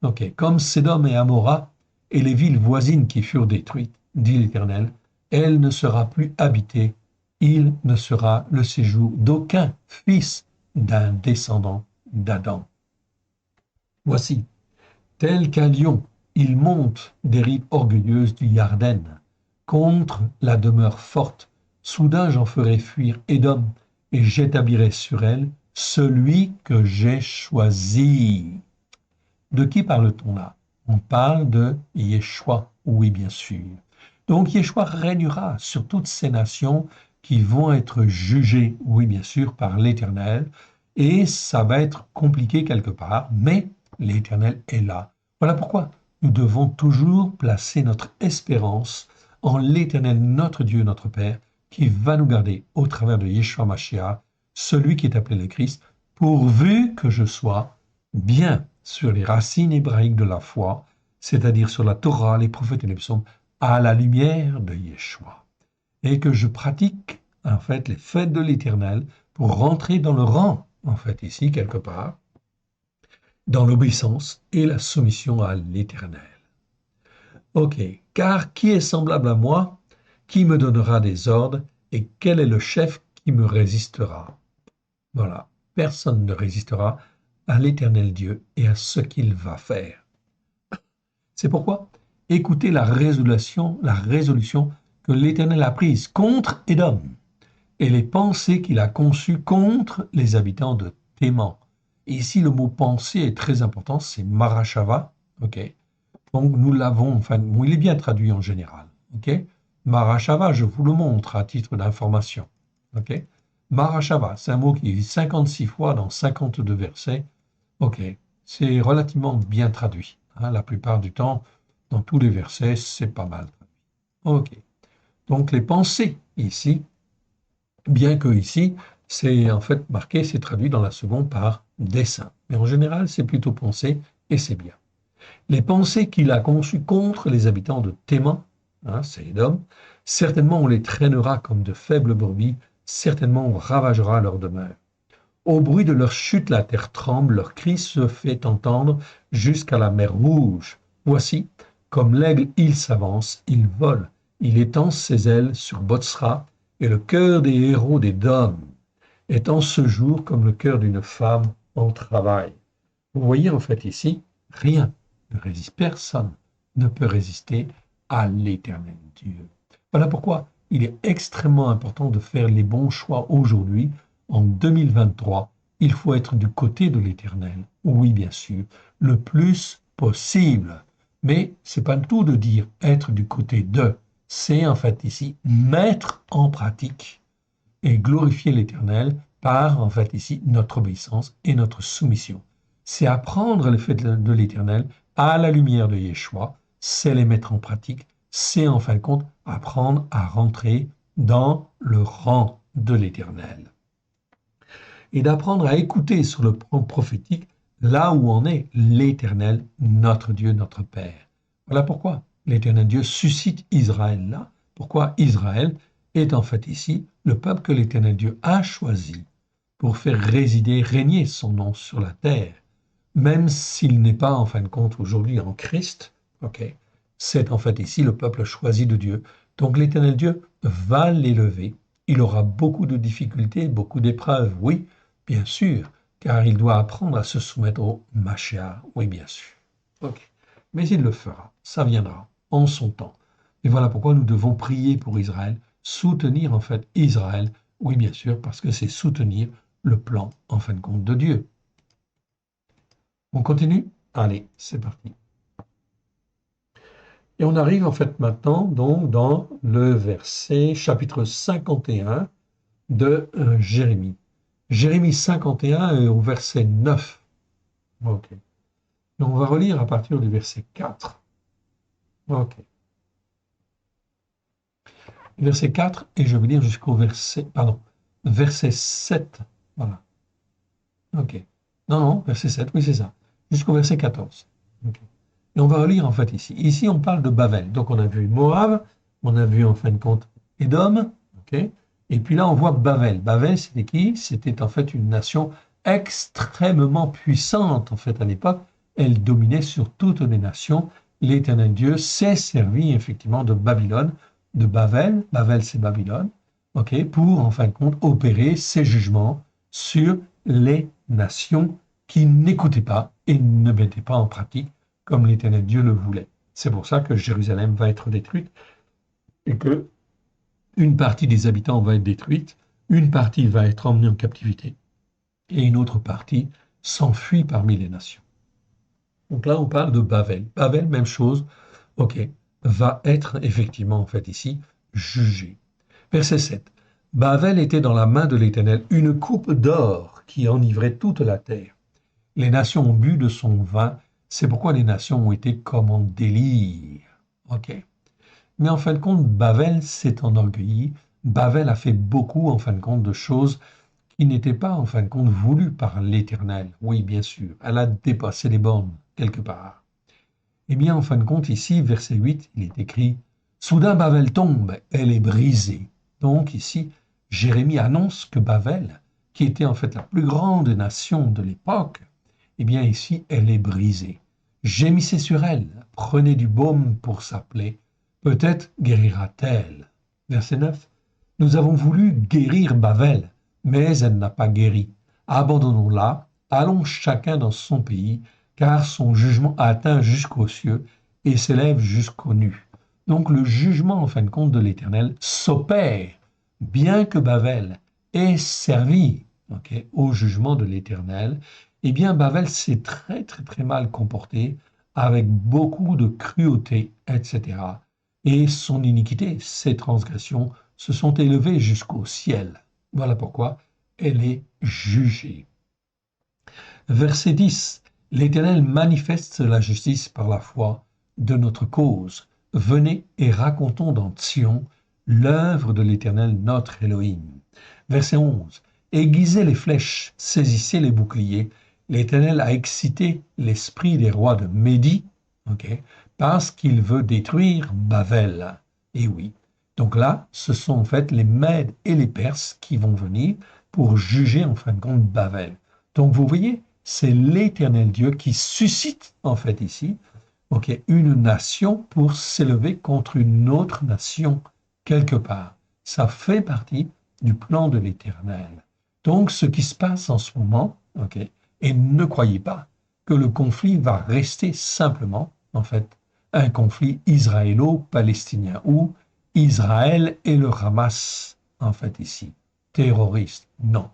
Ok, comme Sédom et Amora et les villes voisines qui furent détruites, dit l'Éternel, elle ne sera plus habitée, il ne sera le séjour d'aucun fils d'un descendant d'Adam. Voici, tel qu'un lion, il monte des rives orgueilleuses du Yarden contre la demeure forte. Soudain j'en ferai fuir Édom et j'établirai sur elle celui que j'ai choisi. De qui parle-t-on là? On parle de Yeshua, oui bien sûr. Donc Yeshua régnera sur toutes ces nations qui vont être jugées, oui bien sûr, par l'Éternel, et ça va être compliqué quelque part, mais l'Éternel est là. Voilà pourquoi nous devons toujours placer notre espérance en l'Éternel, notre Dieu, notre Père, qui va nous garder au travers de Yeshua Mashiach, celui qui est appelé le Christ, pourvu que je sois bien sur les racines hébraïques de la foi, c'est-à-dire sur la Torah, les prophètes et les psaumes, à la lumière de Yeshua. Et que je pratique, en fait, les fêtes de l'Éternel pour rentrer dans le rang, en fait, ici, quelque part, dans l'obéissance et la soumission à l'Éternel. Ok, car qui est semblable à moi? Qui me donnera des ordres? Et quel est le chef qui me résistera? Voilà, personne ne résistera à l'Éternel Dieu et à ce qu'il va faire. C'est pourquoi écoutez la résolution que l'Éternel a prise contre Édom et les pensées qu'il a conçues contre les habitants de Théman. Et ici, le mot pensée est très important, c'est Marashava. Ok. Donc nous l'avons, enfin, il est bien traduit en général. Ok. Marashava, je vous le montre à titre d'information. Ok. Marashava, c'est un mot qui est 56 fois dans 52 versets. Ok, c'est relativement bien traduit. Hein, la plupart du temps, dans tous les versets, c'est pas mal traduit. Ok, donc les pensées ici, bien que ici, c'est en fait marqué, c'est traduit dans la seconde par dessein. Mais en général, c'est plutôt pensée et c'est bien. Les pensées qu'il a conçues contre les habitants de Théman, hein, c'est Édom, certainement on les traînera comme de faibles brebis, certainement on ravagera leur demeure. Au bruit de leur chute, la terre tremble, leur cri se fait entendre jusqu'à la mer Rouge. Voici, comme l'aigle, il s'avance, il vole, il étend ses ailes sur Botsra, et le cœur des héros des Dômes est en ce jour comme le cœur d'une femme en travail. Vous voyez en fait ici, rien ne résiste, personne ne peut résister à l'Éternel Dieu. Voilà pourquoi il est extrêmement important de faire les bons choix aujourd'hui. En 2023, il faut être du côté de l'Éternel. Oui, bien sûr, le plus possible. Mais c'est pas tout de dire être du côté de. C'est en fait ici mettre en pratique et glorifier l'Éternel par en fait ici notre obéissance et notre soumission. C'est apprendre les faits de l'Éternel à la lumière de Yeshua, c'est les mettre en pratique, c'est en fin de compte apprendre à rentrer dans le rang de l'Éternel et d'apprendre à écouter sur le plan prophétique là où en est l'Éternel, notre Dieu, notre Père. Voilà pourquoi l'Éternel Dieu suscite Israël là. Pourquoi Israël est en fait ici le peuple que l'Éternel Dieu a choisi pour faire résider, régner son nom sur la terre, même s'il n'est pas en fin de compte aujourd'hui en Christ, ok, c'est en fait ici le peuple choisi de Dieu. Donc l'Éternel Dieu va l'élever. Il aura beaucoup de difficultés, beaucoup d'épreuves, oui, bien sûr, car il doit apprendre à se soumettre au Mashiach, oui, bien sûr. Ok. Mais il le fera, ça viendra en son temps. Et voilà pourquoi nous devons prier pour Israël, soutenir en fait Israël, oui, bien sûr, parce que c'est soutenir le plan, en fin de compte, de Dieu. On continue? Allez, c'est parti. Et on arrive en fait maintenant donc dans le verset chapitre 51 de Jérémie. Jérémie 51 au verset 9. Ok. Donc on va relire à partir du verset 4. Ok. Verset 4 et je vais lire jusqu'au verset 7. Voilà. Ok. Non, non, verset 7, oui, c'est ça. Jusqu'au verset 14. Ok. Et on va relire en fait ici. Ici, on parle de Bavel. Donc, on a vu Moab, on a vu en fin de compte Édom, ok. Et puis là, on voit Bavel. Bavel, c'était qui? C'était en fait une nation extrêmement puissante en fait à l'époque. Elle dominait sur toutes les nations. L'Éternel Dieu s'est servi effectivement de Babylone, de Bavel. Bavel, c'est Babylone, ok, pour en fin de compte opérer ses jugements sur les nations qui n'écoutaient pas et ne mettaient pas en pratique comme l'Éternel Dieu le voulait. C'est pour ça que Jérusalem va être détruite et que une partie des habitants va être détruite, une partie va être emmenée en captivité et une autre partie s'enfuit parmi les nations. Donc là, on parle de Bavel. Bavel, même chose, ok, va être effectivement en fait ici jugé. Verset 7. Bavel était dans la main de l'Éternel une coupe d'or qui enivrait toute la terre. Les nations ont bu de son vin, c'est pourquoi les nations ont été comme en délire. Ok. Mais en fin de compte, Bavel s'est enorgueilli. Bavel a fait beaucoup, en fin de compte, de choses qui n'étaient pas, en fin de compte, voulues par l'Éternel. Oui, bien sûr, elle a dépassé les bornes, quelque part. Eh bien, en fin de compte, ici, verset 8, il est écrit Soudain Bavel tombe, elle est brisée. Donc, ici, Jérémie annonce que Bavel, qui était en fait la plus grande nation de l'époque, eh bien, ici, elle est brisée. Gémissez sur elle, prenez du baume pour sa plaie, peut-être guérira-t-elle. Verset 9. Nous avons voulu guérir Bavel, mais elle n'a pas guéri. Abandonnons-la, allons chacun dans son pays, car son jugement atteint jusqu'aux cieux et s'élève jusqu'aux nues. Donc le jugement, en fin de compte, de l'Éternel s'opère, bien que Bavel ait servi au jugement de l'Éternel. Eh bien, Bavel s'est très, très, très mal comporté, avec beaucoup de cruauté, etc. Et son iniquité, ses transgressions, se sont élevées jusqu'au ciel. Voilà pourquoi elle est jugée. Verset 10. L'Éternel manifeste la justice par la foi de notre cause. Venez et racontons dans Sion l'œuvre de l'Éternel notre Elohim. Verset 11. Aiguisez les flèches, saisissez les boucliers. L'Éternel a excité l'esprit des rois de Médie, parce qu'il veut détruire Bavel. Et oui. Donc là, ce sont en fait les Mèdes et les Perses qui vont venir pour juger en fin de compte Bavel. Donc vous voyez, c'est l'Éternel Dieu qui suscite en fait ici une nation pour s'élever contre une autre nation quelque part. Ça fait partie du plan de l'Éternel. Donc ce qui se passe en ce moment, et ne croyez pas que le conflit va rester simplement en fait un conflit israélo-palestinien où Israël et le Hamas en fait ici terroriste. Non,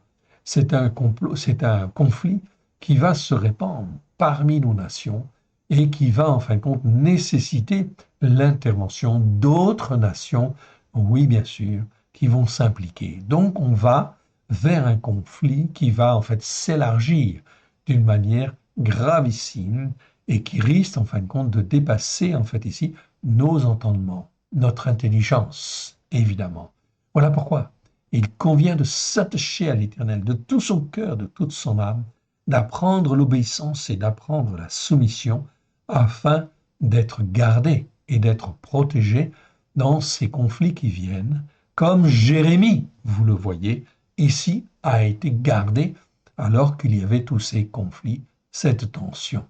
c'est un complot, c'est un conflit qui va se répandre parmi nos nations et qui va en fin de compte nécessiter l'intervention d'autres nations, oui bien sûr, qui vont s'impliquer. Donc on va vers un conflit qui va en fait s'élargir d'une manière gravissime et qui risque en fin de compte de dépasser en fait ici nos entendements, notre intelligence, évidemment. Voilà pourquoi il convient de s'attacher à l'Éternel de tout son cœur, de toute son âme, d'apprendre l'obéissance et d'apprendre la soumission afin d'être gardé et d'être protégé dans ces conflits qui viennent, comme Jérémie, vous le voyez, ici a été gardé alors qu'il y avait tous ces conflits, cette tension.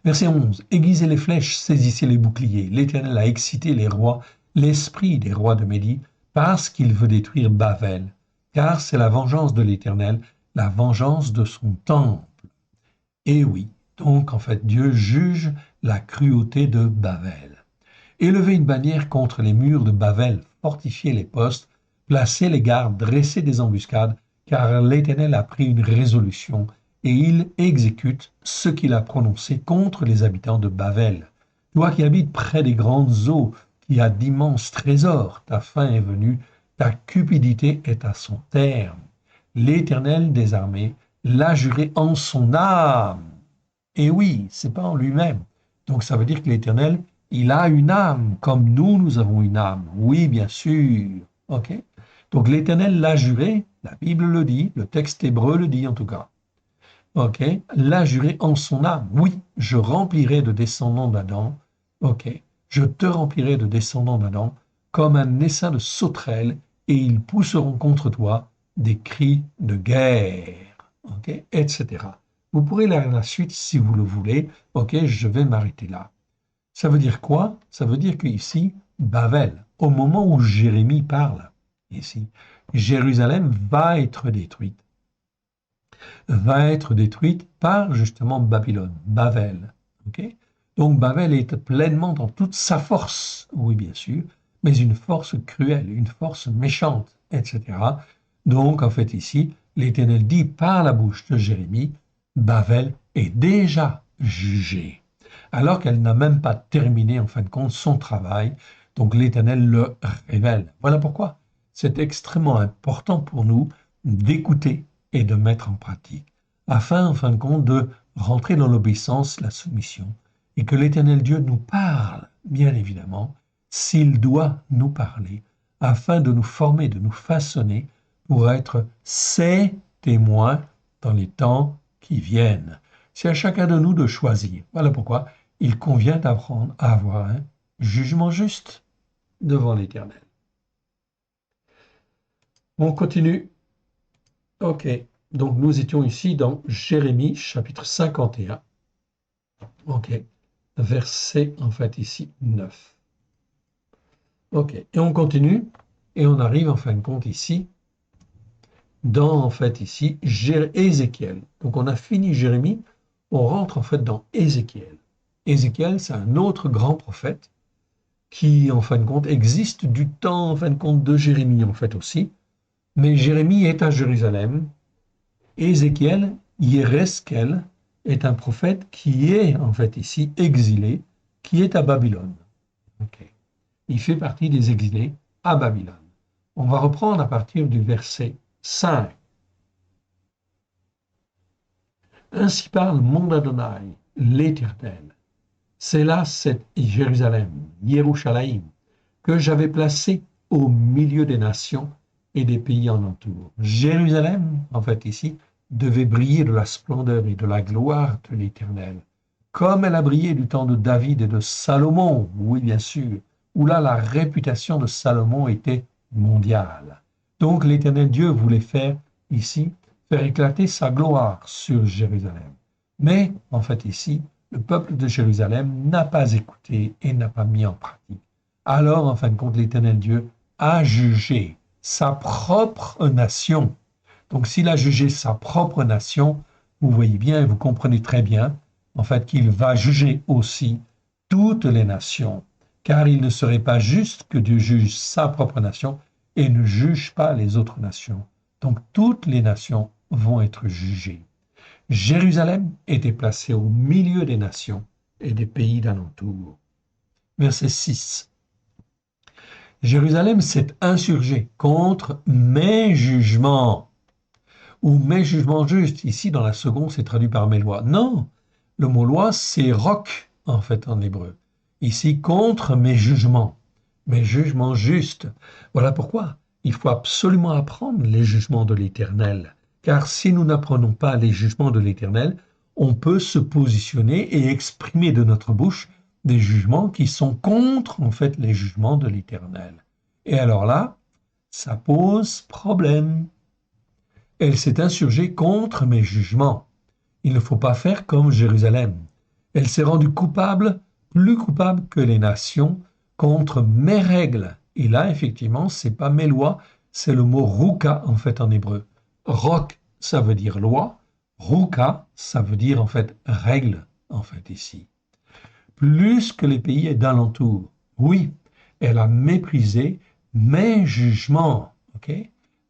Verset 11. Aiguisez les flèches, saisissez les boucliers. L'Éternel a excité les rois, l'esprit des rois de Médie, parce qu'il veut détruire Bavel. Car c'est la vengeance de l'Éternel, la vengeance de son temple. Et oui, donc en fait Dieu juge la cruauté de Bavel. Élevez une bannière contre les murs de Bavel, fortifiez les postes, placez les gardes, dressez des embuscades, car l'Éternel a pris une résolution et il exécute ce qu'il a prononcé contre les habitants de Bavel. Toi qui habites près des grandes eaux, qui as d'immenses trésors, ta fin est venue, ta cupidité est à son terme. L'Éternel des armées l'a juré en son âme. Et oui, c'est pas en lui-même. Donc ça veut dire que l'Éternel, il a une âme, comme nous avons une âme. Oui, bien sûr. Ok. Donc l'Éternel l'a juré, la Bible le dit, le texte hébreu le dit en tout cas. Ok. L'a juré en son âme. Oui, je remplirai de descendants d'Adam. Ok. Je te remplirai de descendants d'Adam comme un essaim de sauterelles, et ils pousseront contre toi des cris de guerre. Ok, etc. Vous pourrez lire la suite si vous le voulez. Ok, je vais m'arrêter là. Ça veut dire quoi? Ça veut dire qu'ici, Bavel, au moment où Jérémie parle, ici, Jérusalem va être détruite par justement Babylone, Bavel. Okay. Donc Bavel est pleinement dans toute sa force, oui bien sûr, mais une force cruelle, une force méchante, etc. Donc en fait ici, l'Éternel dit par la bouche de Jérémie, Bavel est déjà jugée, alors qu'elle n'a même pas terminé en fin de compte son travail. Donc l'Éternel le révèle. Voilà pourquoi c'est extrêmement important pour nous d'écouter et de mettre en pratique, afin en fin de compte de rentrer dans l'obéissance, la soumission, et que l'Éternel Dieu nous parle, bien évidemment, s'il doit nous parler, afin de nous former, de nous façonner pour être ses témoins dans les temps qui viennent. C'est à chacun de nous de choisir. Voilà pourquoi il convient d'apprendre à avoir un jugement juste devant l'Éternel. On continue. Ok, donc nous étions ici dans Jérémie chapitre 51. Ok, verset en fait ici 9. Ok, et on continue et on arrive en fin de compte ici dans en fait ici Ézéchiel. Donc on a fini Jérémie, on rentre en fait dans Ézéchiel. Ézéchiel, c'est un autre grand prophète qui en fin de compte existe du temps en fin de compte de Jérémie en fait aussi. Mais Jérémie est à Jérusalem. Ézéchiel, Yéreskel, est un prophète qui est en fait ici exilé, qui est à Babylone. Okay. Il fait partie des exilés à Babylone. On va reprendre à partir du verset 5. Ainsi parle mon Adonai, l'Éternel. C'est là cette Jérusalem, Yerushalayim, que j'avais placée au milieu des nations et des pays en entour. Jérusalem, en fait ici, devait briller de la splendeur et de la gloire de l'Éternel, comme elle a brillé du temps de David et de Salomon, oui bien sûr, où là la réputation de Salomon était mondiale. Donc l'Éternel Dieu voulait faire ici, faire éclater sa gloire sur Jérusalem. Mais en fait ici, le peuple de Jérusalem n'a pas écouté et n'a pas mis en pratique. Alors, en fin de compte, l'Éternel Dieu a jugé sa propre nation. Donc, s'il a jugé sa propre nation, vous voyez bien et vous comprenez très bien, en fait, qu'il va juger aussi toutes les nations, car il ne serait pas juste que Dieu juge sa propre nation et ne juge pas les autres nations. Donc, toutes les nations vont être jugées. Jérusalem était placée au milieu des nations et des pays d'alentour. Verset 6. Jérusalem s'est insurgée contre mes jugements, ou mes jugements justes. Ici, dans la seconde, c'est traduit par mes lois. Non, le mot loi, c'est roc, en fait, en hébreu. Ici, contre mes jugements justes. Voilà pourquoi il faut absolument apprendre les jugements de l'Éternel. Car si nous n'apprenons pas les jugements de l'Éternel, on peut se positionner et exprimer de notre bouche des jugements qui sont contre, en fait, les jugements de l'Éternel. Et alors là, ça pose problème. Elle s'est insurgée contre mes jugements. Il ne faut pas faire comme Jérusalem. Elle s'est rendue coupable, plus coupable que les nations, contre mes règles. Et là, effectivement, c'est pas mes lois, c'est le mot ruka en fait en hébreu. Rok, ça veut dire loi. Ruka, ça veut dire en fait règle en fait ici. Plus que les pays d'alentour. Oui, elle a méprisé mes jugements. Ok.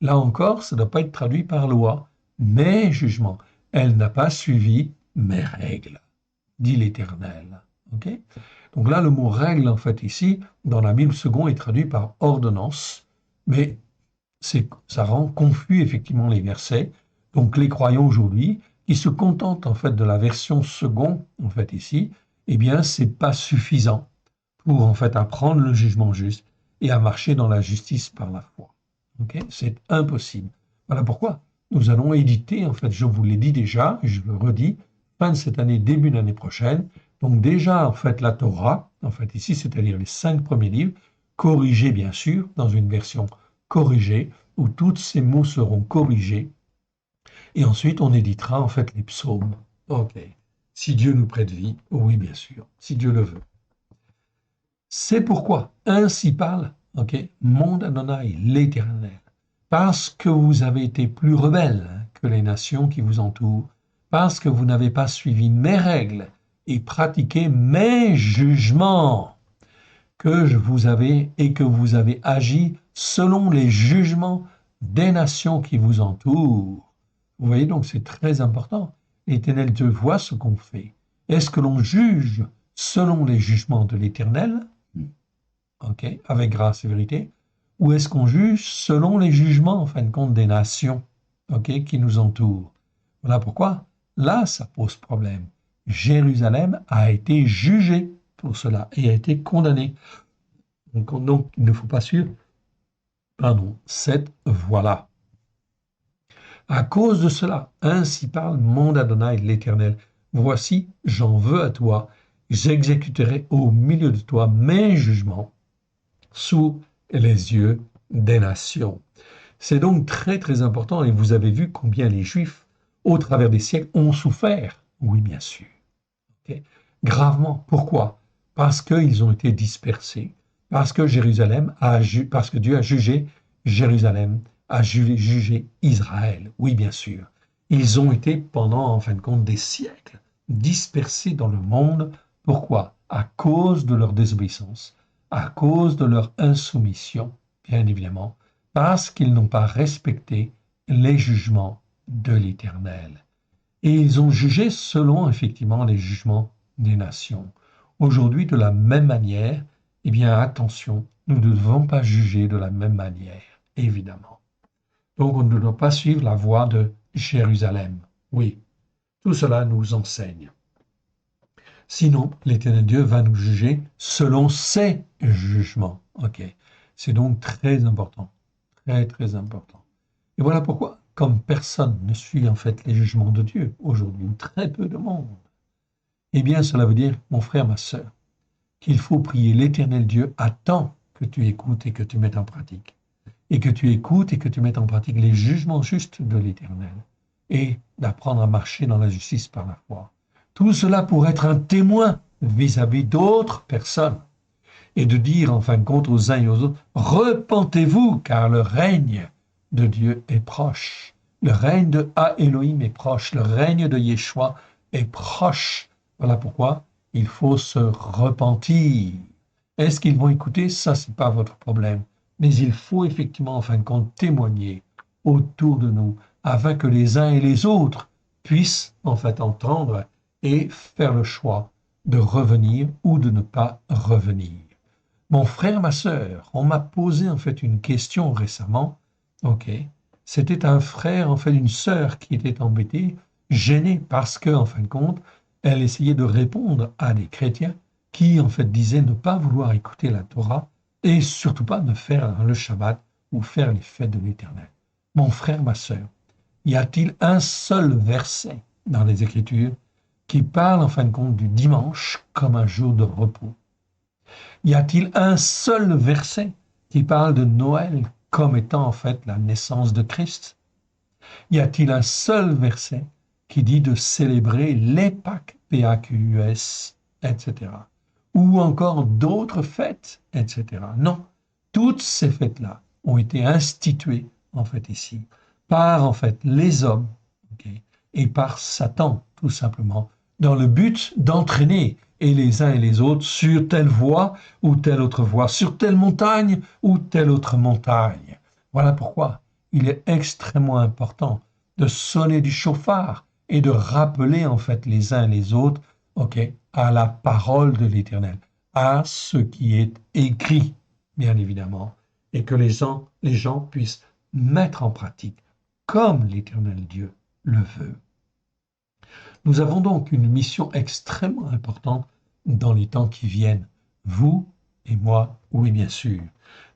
Là encore, ça ne doit pas être traduit par loi. Mes jugements. Elle n'a pas suivi mes règles, dit l'Éternel. Okay. Donc là, le mot règle, en fait, ici, dans la Bible seconde, est traduit par ordonnance, mais ça rend confus, effectivement, les versets. Donc les croyants aujourd'hui, qui se contentent, en fait, de la version seconde, en fait, ici, eh bien, c'est pas suffisant pour, en fait, apprendre le jugement juste et à marcher dans la justice par la foi. Okay. C'est impossible. Voilà pourquoi nous allons éditer, en fait, je vous l'ai dit déjà, et je le redis, fin de cette année, début de l'année prochaine. Donc déjà, en fait, la Torah, en fait, ici, c'est-à-dire les 5 premiers livres, corrigés, bien sûr, dans une version corrigée, où tous ces mots seront corrigés. Et ensuite, on éditera, en fait, les psaumes. OK. Si Dieu nous prête vie, oui, bien sûr, si Dieu le veut. C'est pourquoi, ainsi parle, OK, mon Adonai, l'Éternel, parce que vous avez été plus rebelles que les nations qui vous entourent, parce que vous n'avez pas suivi mes règles et pratiqué mes jugements que je vous avais et que vous avez agi selon les jugements des nations qui vous entourent. Vous voyez donc, c'est très important. L'Éternel Dieu voit ce qu'on fait. Est-ce que l'on juge selon les jugements de l'Éternel, okay, avec grâce et vérité, ou est-ce qu'on juge selon les jugements, en fin de compte, des nations, okay, qui nous entourent? Voilà pourquoi, là, ça pose problème. Jérusalem a été jugée pour cela et a été condamnée. Donc il ne faut pas suivre, cette voie-là. À cause de cela, ainsi parle mon Adonai l'Éternel. Voici, j'en veux à toi, j'exécuterai au milieu de toi mes jugements sous les yeux des nations. C'est donc très très important et vous avez vu combien les Juifs, au travers des siècles, ont souffert. Oui, bien sûr. Okay. Gravement. Pourquoi? Parce qu'ils ont été dispersés. Parce que parce que Dieu a jugé Jérusalem, a jugé Israël. Oui, bien sûr. Ils ont été pendant, en fin de compte, des siècles dispersés dans le monde. Pourquoi? À cause de leur désobéissance, à cause de leur insoumission, bien évidemment, parce qu'ils n'ont pas respecté les jugements de l'Éternel. Et ils ont jugé selon, effectivement, les jugements des nations. Aujourd'hui, de la même manière, eh bien, attention, nous ne devons pas juger de la même manière, évidemment. Donc, on ne doit pas suivre la voie de Jérusalem. Oui, tout cela nous enseigne. Sinon, l'Éternel Dieu va nous juger selon ses jugements. Ok. C'est donc très important. Très, très important. Et voilà pourquoi, comme personne ne suit en fait les jugements de Dieu aujourd'hui, ou très peu de monde, eh bien, cela veut dire, mon frère, ma sœur, qu'il faut prier l'Éternel Dieu à temps que tu écoutes et que tu mettes en pratique. Et que tu écoutes et que tu mettes en pratique les jugements justes de l'Éternel. Et d'apprendre à marcher dans la justice par la foi. Tout cela pour être un témoin vis-à-vis d'autres personnes. Et de dire, en fin de compte, aux uns et aux autres, repentez-vous, car le règne de Dieu est proche. Le règne de Elohim est proche. Le règne de Yeshua est proche. Voilà pourquoi il faut se repentir. Est-ce qu'ils vont écouter? Ça, c'est pas votre problème. Mais il faut effectivement, en fin de compte, témoigner autour de nous, afin que les uns et les autres puissent, en fait, entendre et faire le choix de revenir ou de ne pas revenir. Mon frère, ma sœur, on m'a posé, en fait, une question récemment. OK. C'était un frère, en fait, une sœur qui était embêtée, gênée, parce que, en fin de compte, elle essayait de répondre à des chrétiens qui, en fait, disaient ne pas vouloir écouter la Torah et surtout pas ne faire le Shabbat ou faire les fêtes de l'Éternel. Mon frère, ma sœur, y a-t-il un seul verset dans les Écritures qui parle en fin de compte du dimanche comme un jour de repos? Y a-t-il un seul verset qui parle de Noël comme étant en fait la naissance de Christ? Y a-t-il un seul verset qui dit de célébrer les Pâques, P-A-Q-U-S, etc. Ou encore d'autres fêtes, etc. Non, toutes ces fêtes-là ont été instituées en fait ici par en fait les hommes, ok, et par Satan tout simplement dans le but d'entraîner et les uns et les autres sur telle voie ou telle autre voie, sur telle montagne ou telle autre montagne. Voilà pourquoi il est extrêmement important de sonner du chauffard et de rappeler en fait les uns et les autres, ok, à la parole de l'Éternel, à ce qui est écrit, bien évidemment, et que les gens puissent mettre en pratique comme l'Éternel Dieu le veut. Nous avons donc une mission extrêmement importante dans les temps qui viennent, vous et moi, oui bien sûr.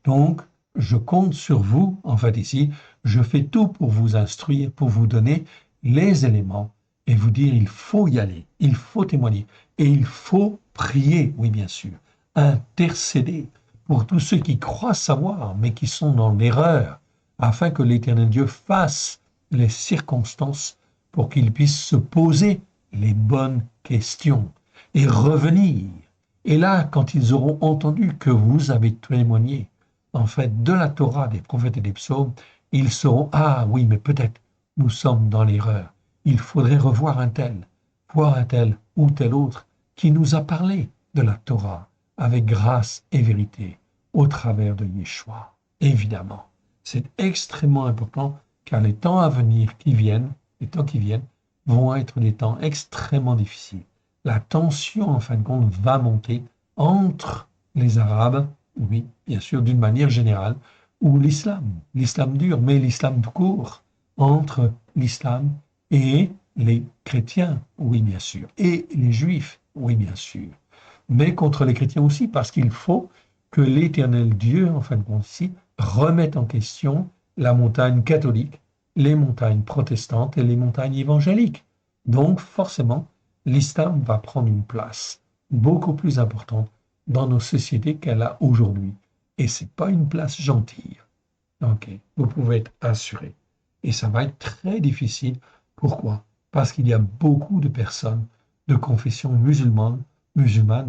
Donc, je compte sur vous, en fait ici, je fais tout pour vous instruire, pour vous donner les éléments et vous dire il faut y aller, il faut témoigner et il faut prier, oui bien sûr, intercéder pour tous ceux qui croient savoir mais qui sont dans l'erreur, afin que l'Éternel Dieu fasse les circonstances pour qu'ils puissent se poser les bonnes questions et revenir. Et là, quand ils auront entendu que vous avez témoigné, en fait, de la Torah, des prophètes et des psaumes, ils sauront, ah oui, mais peut-être nous sommes dans l'erreur. Il faudrait revoir voir un tel ou tel autre qui nous a parlé de la Torah avec grâce et vérité au travers de Yeshua. Évidemment, c'est extrêmement important car les temps à venir qui viennent, les temps qui viennent, vont être des temps extrêmement difficiles. La tension, en fin de compte, va monter entre les Arabes, oui, bien sûr, d'une manière générale, ou l'islam dur, mais l'islam tout court, entre l'islam et les chrétiens, oui, bien sûr, et les juifs, oui, bien sûr, mais contre les chrétiens aussi, parce qu'il faut que l'Éternel Dieu, en fin de compte, ici, remette en question la montagne catholique, les montagnes protestantes et les montagnes évangéliques. Donc, forcément, l'islam va prendre une place beaucoup plus importante dans nos sociétés qu'elle a aujourd'hui. Et ce n'est pas une place gentille. Ok, vous pouvez être assuré. Et ça va être très difficile. Pourquoi? Parce qu'il y a beaucoup de personnes de confession musulmane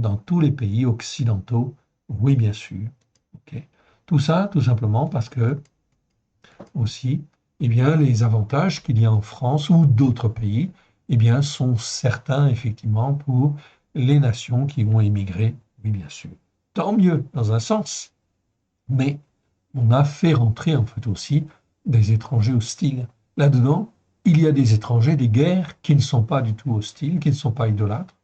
dans tous les pays occidentaux. Oui, bien sûr. Ok. Tout ça, tout simplement parce que aussi, eh bien, les avantages qu'il y a en France ou d'autres pays, eh bien, sont certains effectivement pour les nations qui ont émigré, oui, bien sûr. Tant mieux dans un sens, mais on a fait rentrer en fait aussi des étrangers hostiles. Là-dedans, il y a des étrangers des guerres qui ne sont pas du tout hostiles, qui ne sont pas idolâtres.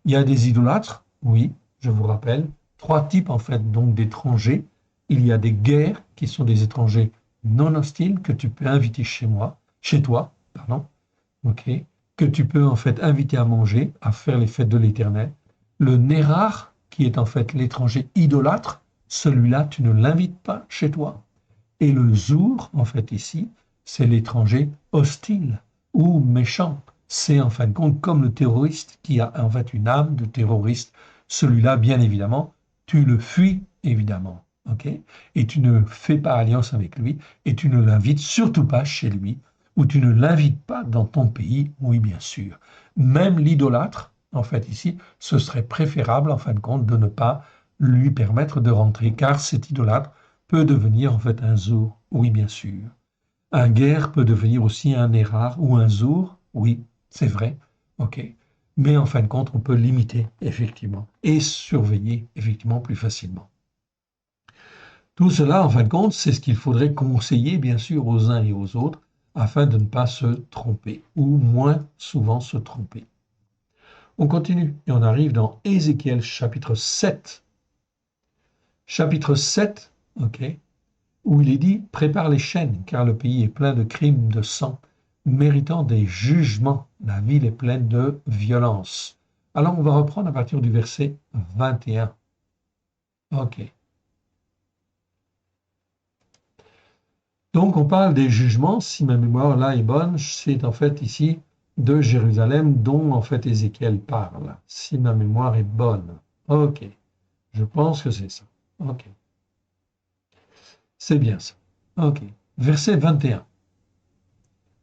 Il y a des idolâtres, oui, je vous rappelle, trois types en fait donc d'étrangers. Il y a des guerres qui sont des étrangers non hostiles que tu peux inviter chez toi, pardon, ok, que tu peux en fait inviter à manger, à faire les fêtes de l'Éternel. Le Nérar, qui est en fait l'étranger idolâtre, celui-là, tu ne l'invites pas chez toi. Et le Zour, en fait, ici, c'est l'étranger hostile ou méchant. C'est en fin de compte comme le terroriste qui a en fait une âme de terroriste. Celui-là, bien évidemment, tu le fuis, évidemment. Ok, et tu ne fais pas alliance avec lui et tu ne l'invites surtout pas chez lui ou tu ne l'invites pas dans ton pays, oui bien sûr. Même l'idolâtre, en fait ici, ce serait préférable en fin de compte de ne pas lui permettre de rentrer car cet idolâtre peut devenir en fait un zour, oui bien sûr. Un guerre peut devenir aussi un érard ou un zour, oui, c'est vrai, ok. Mais en fin de compte, on peut limiter effectivement et surveiller effectivement plus facilement. Tout cela, en fin de compte, c'est ce qu'il faudrait conseiller, bien sûr, aux uns et aux autres, afin de ne pas se tromper, ou moins souvent se tromper. On continue et on arrive dans Ézéchiel chapitre 7. Chapitre 7, ok, où il est dit, prépare les chaînes, car le pays est plein de crimes, de sang, méritant des jugements. La ville est pleine de violence. Alors on va reprendre à partir du verset 21. Ok. Donc, on parle des jugements, si ma mémoire là est bonne, c'est en fait ici de Jérusalem dont en fait Ézéchiel parle, si ma mémoire est bonne. Ok, je pense que c'est ça. Ok, c'est bien ça. Ok, verset 21.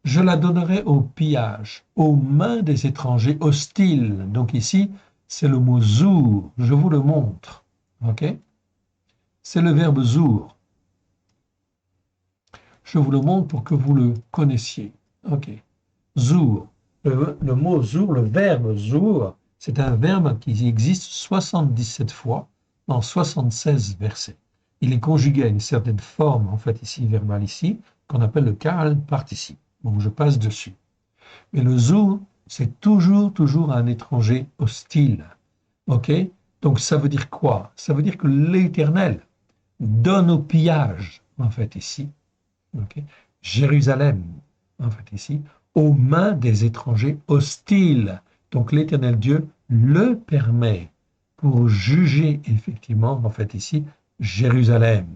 Je la donnerai au pillage, aux mains des étrangers hostiles. Donc ici, c'est le mot zour. Je vous le montre. Ok, c'est le verbe zour. Je vous le montre pour que vous le connaissiez. Ok, zour. Le mot zour, le verbe zour, c'est un verbe qui existe 77 fois dans 76 versets. Il est conjugué à une certaine forme, en fait, ici, verbale ici, qu'on appelle le carl participe. Donc, je passe dessus. Mais le zour, c'est toujours un étranger hostile. OK? Donc, ça veut dire quoi? Ça veut dire que l'Éternel donne au pillage, en fait, ici, OK? Jérusalem, en fait, ici, aux mains des étrangers hostiles. Donc, l'Éternel Dieu le permet pour juger, effectivement, en fait, ici, Jérusalem.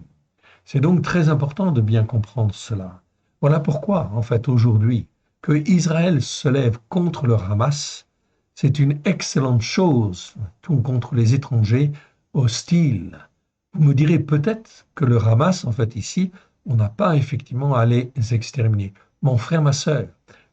C'est donc très important de bien comprendre cela. Voilà pourquoi, en fait, aujourd'hui, que Israël se lève contre le Hamas, c'est une excellente chose, tout contre les étrangers hostiles. Vous me direz peut-être que le Hamas, en fait, ici, on n'a pas effectivement à les exterminer. Mon frère, ma sœur,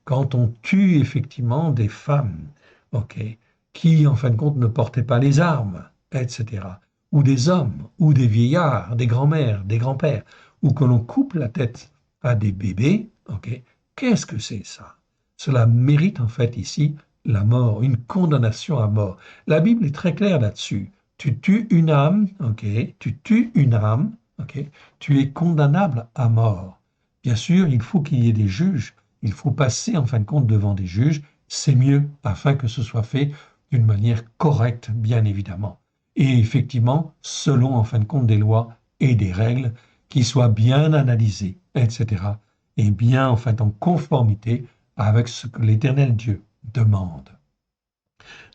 quand on tue effectivement des femmes, ok, qui, en fin de compte, ne portaient pas les armes, etc., ou des hommes, ou des vieillards, des grands-mères, des grands-pères, ou que l'on coupe la tête à des bébés, ok, qu'est-ce que c'est ça? Cela mérite en fait ici la mort, une condamnation à mort. La Bible est très claire là-dessus. Tu tues une âme, ok, tu tues une âme, ok, tu es condamnable à mort. Bien sûr, il faut qu'il y ait des juges, il faut passer en fin de compte devant des juges, c'est mieux afin que ce soit fait d'une manière correcte, bien évidemment et effectivement selon en fin de compte des lois et des règles qui soient bien analysées, etc. et bien en fait en conformité avec ce que l'Éternel Dieu demande.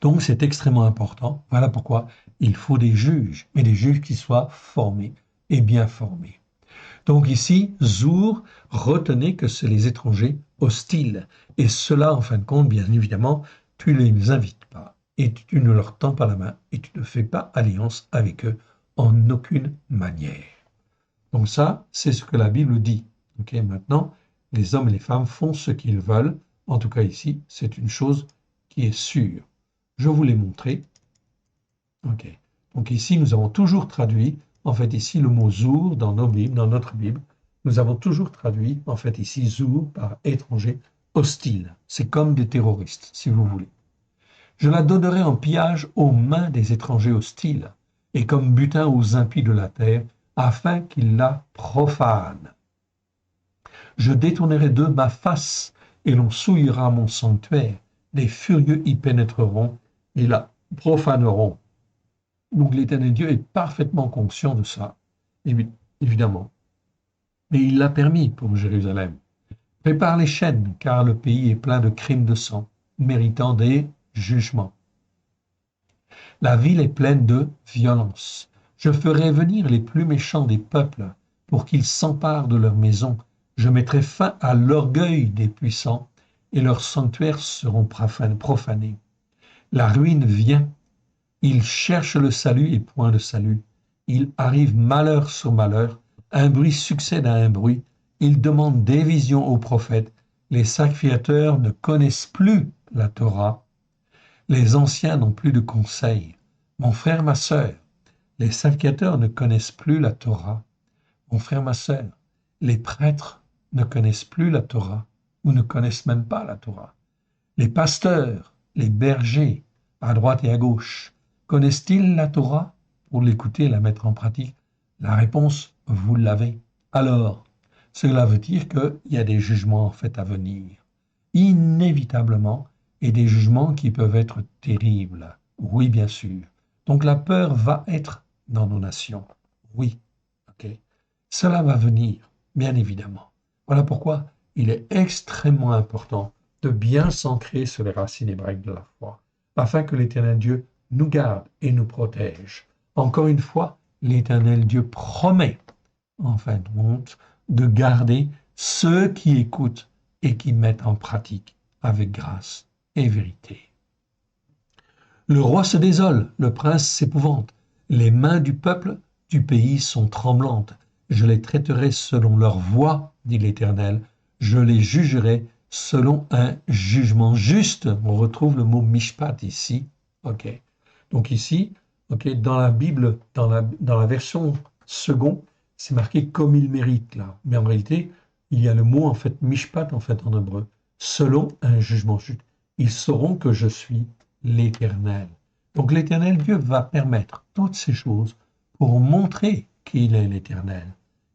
Donc c'est extrêmement important. Voilà pourquoi il faut des juges, mais des juges qui soient formés et bien formés. Donc ici, Zour, retenez que c'est les étrangers hostiles. Et cela, en fin de compte, bien évidemment, tu ne les invites pas. Et tu ne leur tends pas la main. Et tu ne fais pas alliance avec eux en aucune manière. Donc ça, c'est ce que la Bible dit. Ok, maintenant, les hommes et les femmes font ce qu'ils veulent. En tout cas ici, c'est une chose qui est sûre. Je vous l'ai montré. Ok. Donc ici, nous avons toujours traduit, en fait, ici, le mot zour dans nos Bibles, dans notre Bible. Nous avons toujours traduit, en fait, ici, zour par étranger hostile. C'est comme des terroristes, si vous voulez. Je la donnerai en pillage aux mains des étrangers hostiles et comme butin aux impies de la terre, afin qu'ils la profanent. Je détournerai d'eux ma face et l'on souillera mon sanctuaire. Les furieux y pénétreront et la profaneront. Donc l'Éternel Dieu est parfaitement conscient de ça, évidemment. Mais il l'a permis pour Jérusalem. Prépare les chaînes, car le pays est plein de crimes de sang, méritant des jugements. La ville est pleine de violence. Je ferai venir les plus méchants des peuples pour qu'ils s'emparent de leurs maisons. Je mettrai fin à l'orgueil des puissants et leurs sanctuaires seront profanés. La ruine vient. Il cherche le salut et point de salut. Il arrive malheur sur malheur. Un bruit succède à un bruit. Il demande des visions aux prophètes. Les sacrificateurs ne connaissent plus la Torah. Les anciens n'ont plus de conseils. Mon frère, ma sœur, les sacrificateurs ne connaissent plus la Torah. Mon frère, ma sœur, les prêtres ne connaissent plus la Torah ou ne connaissent même pas la Torah. Les pasteurs, les bergers, à droite et à gauche, connaissent-ils la Torah pour l'écouter et la mettre en pratique? La réponse, vous l'avez. Alors, cela veut dire qu'il y a des jugements en fait à venir, inévitablement, et des jugements qui peuvent être terribles. Oui, bien sûr. Donc la peur va être dans nos nations. Oui, ok. Cela va venir, bien évidemment. Voilà pourquoi il est extrêmement important de bien s'ancrer sur les racines hébraïques de la foi, afin que l'Éternel Dieu nous garde et nous protège. Encore une fois, l'Éternel Dieu promet, en fin de compte, de garder ceux qui écoutent et qui mettent en pratique. avec grâce et vérité. Le roi se désole, le prince s'épouvante. Les mains du peuple du pays sont tremblantes. Je les traiterai selon leur voie, dit l'Éternel. Je les jugerai selon un jugement juste. On retrouve le mot mishpat ici. Ok. Donc ici, ok, dans la Bible, dans la version second, c'est marqué comme il mérite là. Mais en réalité, il y a le mot en fait mishpat en fait en hébreu, selon un jugement juste. Ils sauront que je suis l'Éternel. Donc l'Éternel Dieu va permettre toutes ces choses pour montrer qu'il est l'Éternel.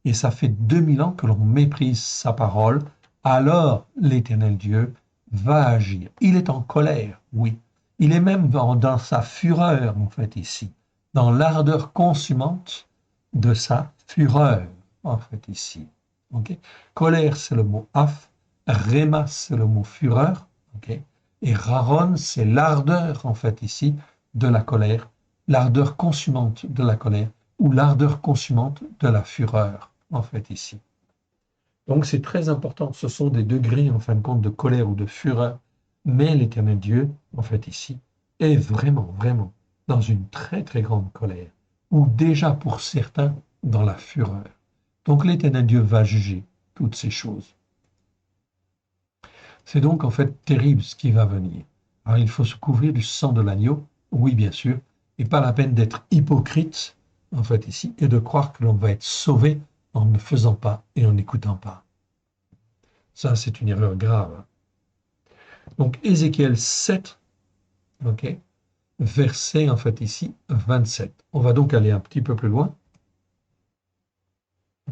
Et ça fait 2000 ans que l'on méprise sa parole, alors l'Éternel Dieu va agir. Il est en colère, oui. Il est même dans sa fureur, en fait, ici, dans l'ardeur consumante de sa fureur, en fait, ici. Okay? Colère, c'est le mot af, réma, c'est le mot fureur, okay? Et raron, c'est l'ardeur, en fait, ici, de la colère, l'ardeur consumante de la colère, ou l'ardeur consumante de la fureur, en fait, ici. Donc, c'est très important. Ce sont des degrés, en fin de compte, de colère ou de fureur. Mais l'Éternel Dieu, en fait, ici, est vraiment, vraiment dans une très, très grande colère, ou déjà pour certains, dans la fureur. Donc, l'Éternel Dieu va juger toutes ces choses. C'est donc, en fait, terrible ce qui va venir. Alors, il faut se couvrir du sang de l'agneau, oui, bien sûr, et pas la peine d'être hypocrite, en fait, ici, et de croire que l'on va être sauvé en ne faisant pas et en n'écoutant pas. Ça, c'est une erreur grave. Donc, Ézéchiel 7, ok, verset, en fait, ici, 27. On va donc aller un petit peu plus loin.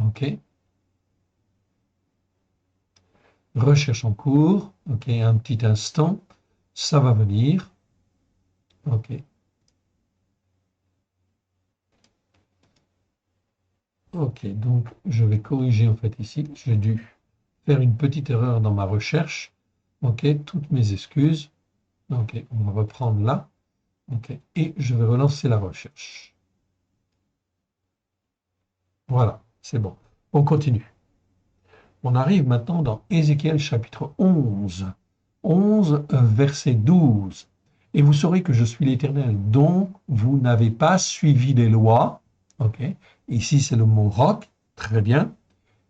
Ok. Recherche en cours. Ok, un petit instant. Ça va venir. Ok. Ok, donc je vais corriger en fait ici. J'ai dû faire une petite erreur dans ma recherche. Ok, toutes mes excuses. Ok, on va reprendre là. Ok, et je vais relancer la recherche. Voilà, c'est bon. On continue. On arrive maintenant dans Ézéchiel chapitre 11. 11, verset 12. Et vous saurez que je suis l'Éternel, dont vous n'avez pas suivi les lois. Ok, ici c'est le mot roc. Très bien.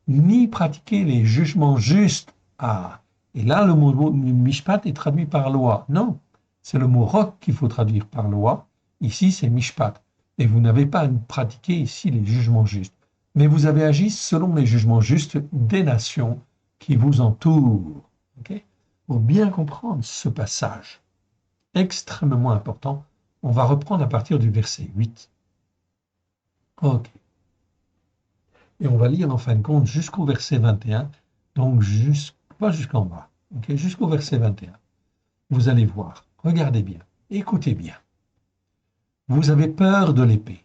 Ni pratiquer les jugements justes. Ah, et là, le mot mishpat est traduit par loi. Non, c'est le mot roc qu'il faut traduire par loi. Ici, c'est mishpat. Et vous n'avez pas pratiqué ici les jugements justes. Mais vous avez agi selon les jugements justes des nations qui vous entourent. Il faut bien comprendre ce passage. Extrêmement important. On va reprendre à partir du verset 8. Ok. Et on va lire en fin de compte jusqu'au verset 21, donc pas jusqu'en bas, okay, jusqu'au verset 21. Vous allez voir, regardez bien, écoutez bien. Vous avez peur de l'épée,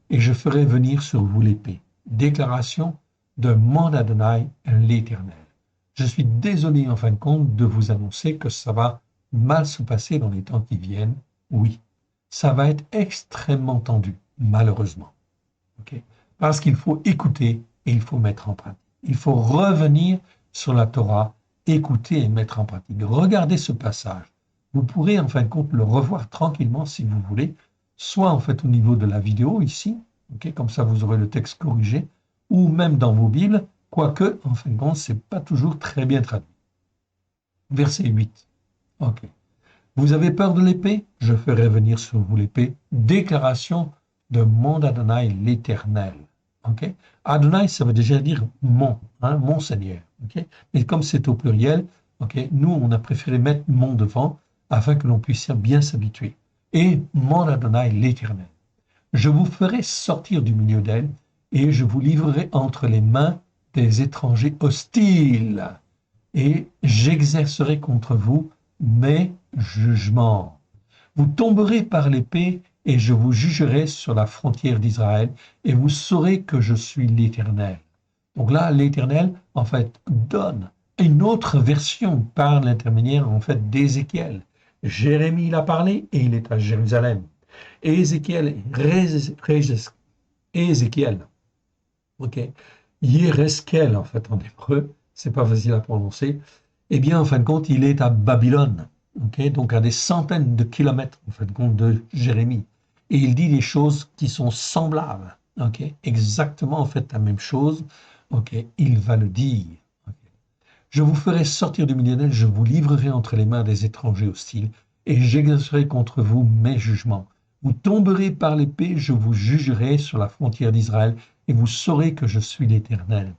et je ferai venir sur vous l'épée. Déclaration de mon Adonai, l'Éternel. Je suis désolé en fin de compte de vous annoncer que ça va mal se passer dans les temps qui viennent. Oui, ça va être extrêmement tendu, malheureusement. Okay? Parce qu'il faut écouter et il faut mettre en pratique. Il faut revenir sur la Torah, écouter et mettre en pratique. Regardez ce passage. Vous pourrez en fin de compte le revoir tranquillement si vous voulez, soit en fait au niveau de la vidéo ici, okay, comme ça vous aurez le texte corrigé, ou même dans vos Bibles, quoique en fin de compte c'est pas toujours très bien traduit. Verset 8. Ok. Vous avez peur de l'épée? Je ferai venir sur vous l'épée. Déclaration de mon Adonai l'Éternel. Okay? Adonai, ça veut déjà dire mon, hein, mon Seigneur. Okay? Mais comme c'est au pluriel, okay, nous, on a préféré mettre mon devant afin que l'on puisse bien s'habituer. Et mon Adonai l'Éternel. Je vous ferai sortir du milieu d'elle et je vous livrerai entre les mains des étrangers hostiles. Et j'exercerai contre vous mes jugements. Vous tomberez par l'épée et je vous jugerai sur la frontière d'Israël et vous saurez que je suis l'Éternel. Donc là, l'Éternel, en fait, donne une autre version par l'intermédiaire, en fait, d'Ézéchiel. Jérémie l'a parlé et il est à Jérusalem. Et Ézéchiel, ok, Yereskel, en fait, en hébreu, c'est pas facile à prononcer. Eh bien, en fin de compte, il est à Babylone, ok, donc à des centaines de kilomètres, en fin de compte, de Jérémie. Et il dit des choses qui sont semblables, ok, exactement en fait la même chose, ok, il va le dire. Ok. Je vous ferai sortir du milieu d'elle, je vous livrerai entre les mains des étrangers hostiles, et j'exercerai contre vous mes jugements. Vous tomberez par l'épée, je vous jugerai sur la frontière d'Israël, et vous saurez que je suis l'Éternel.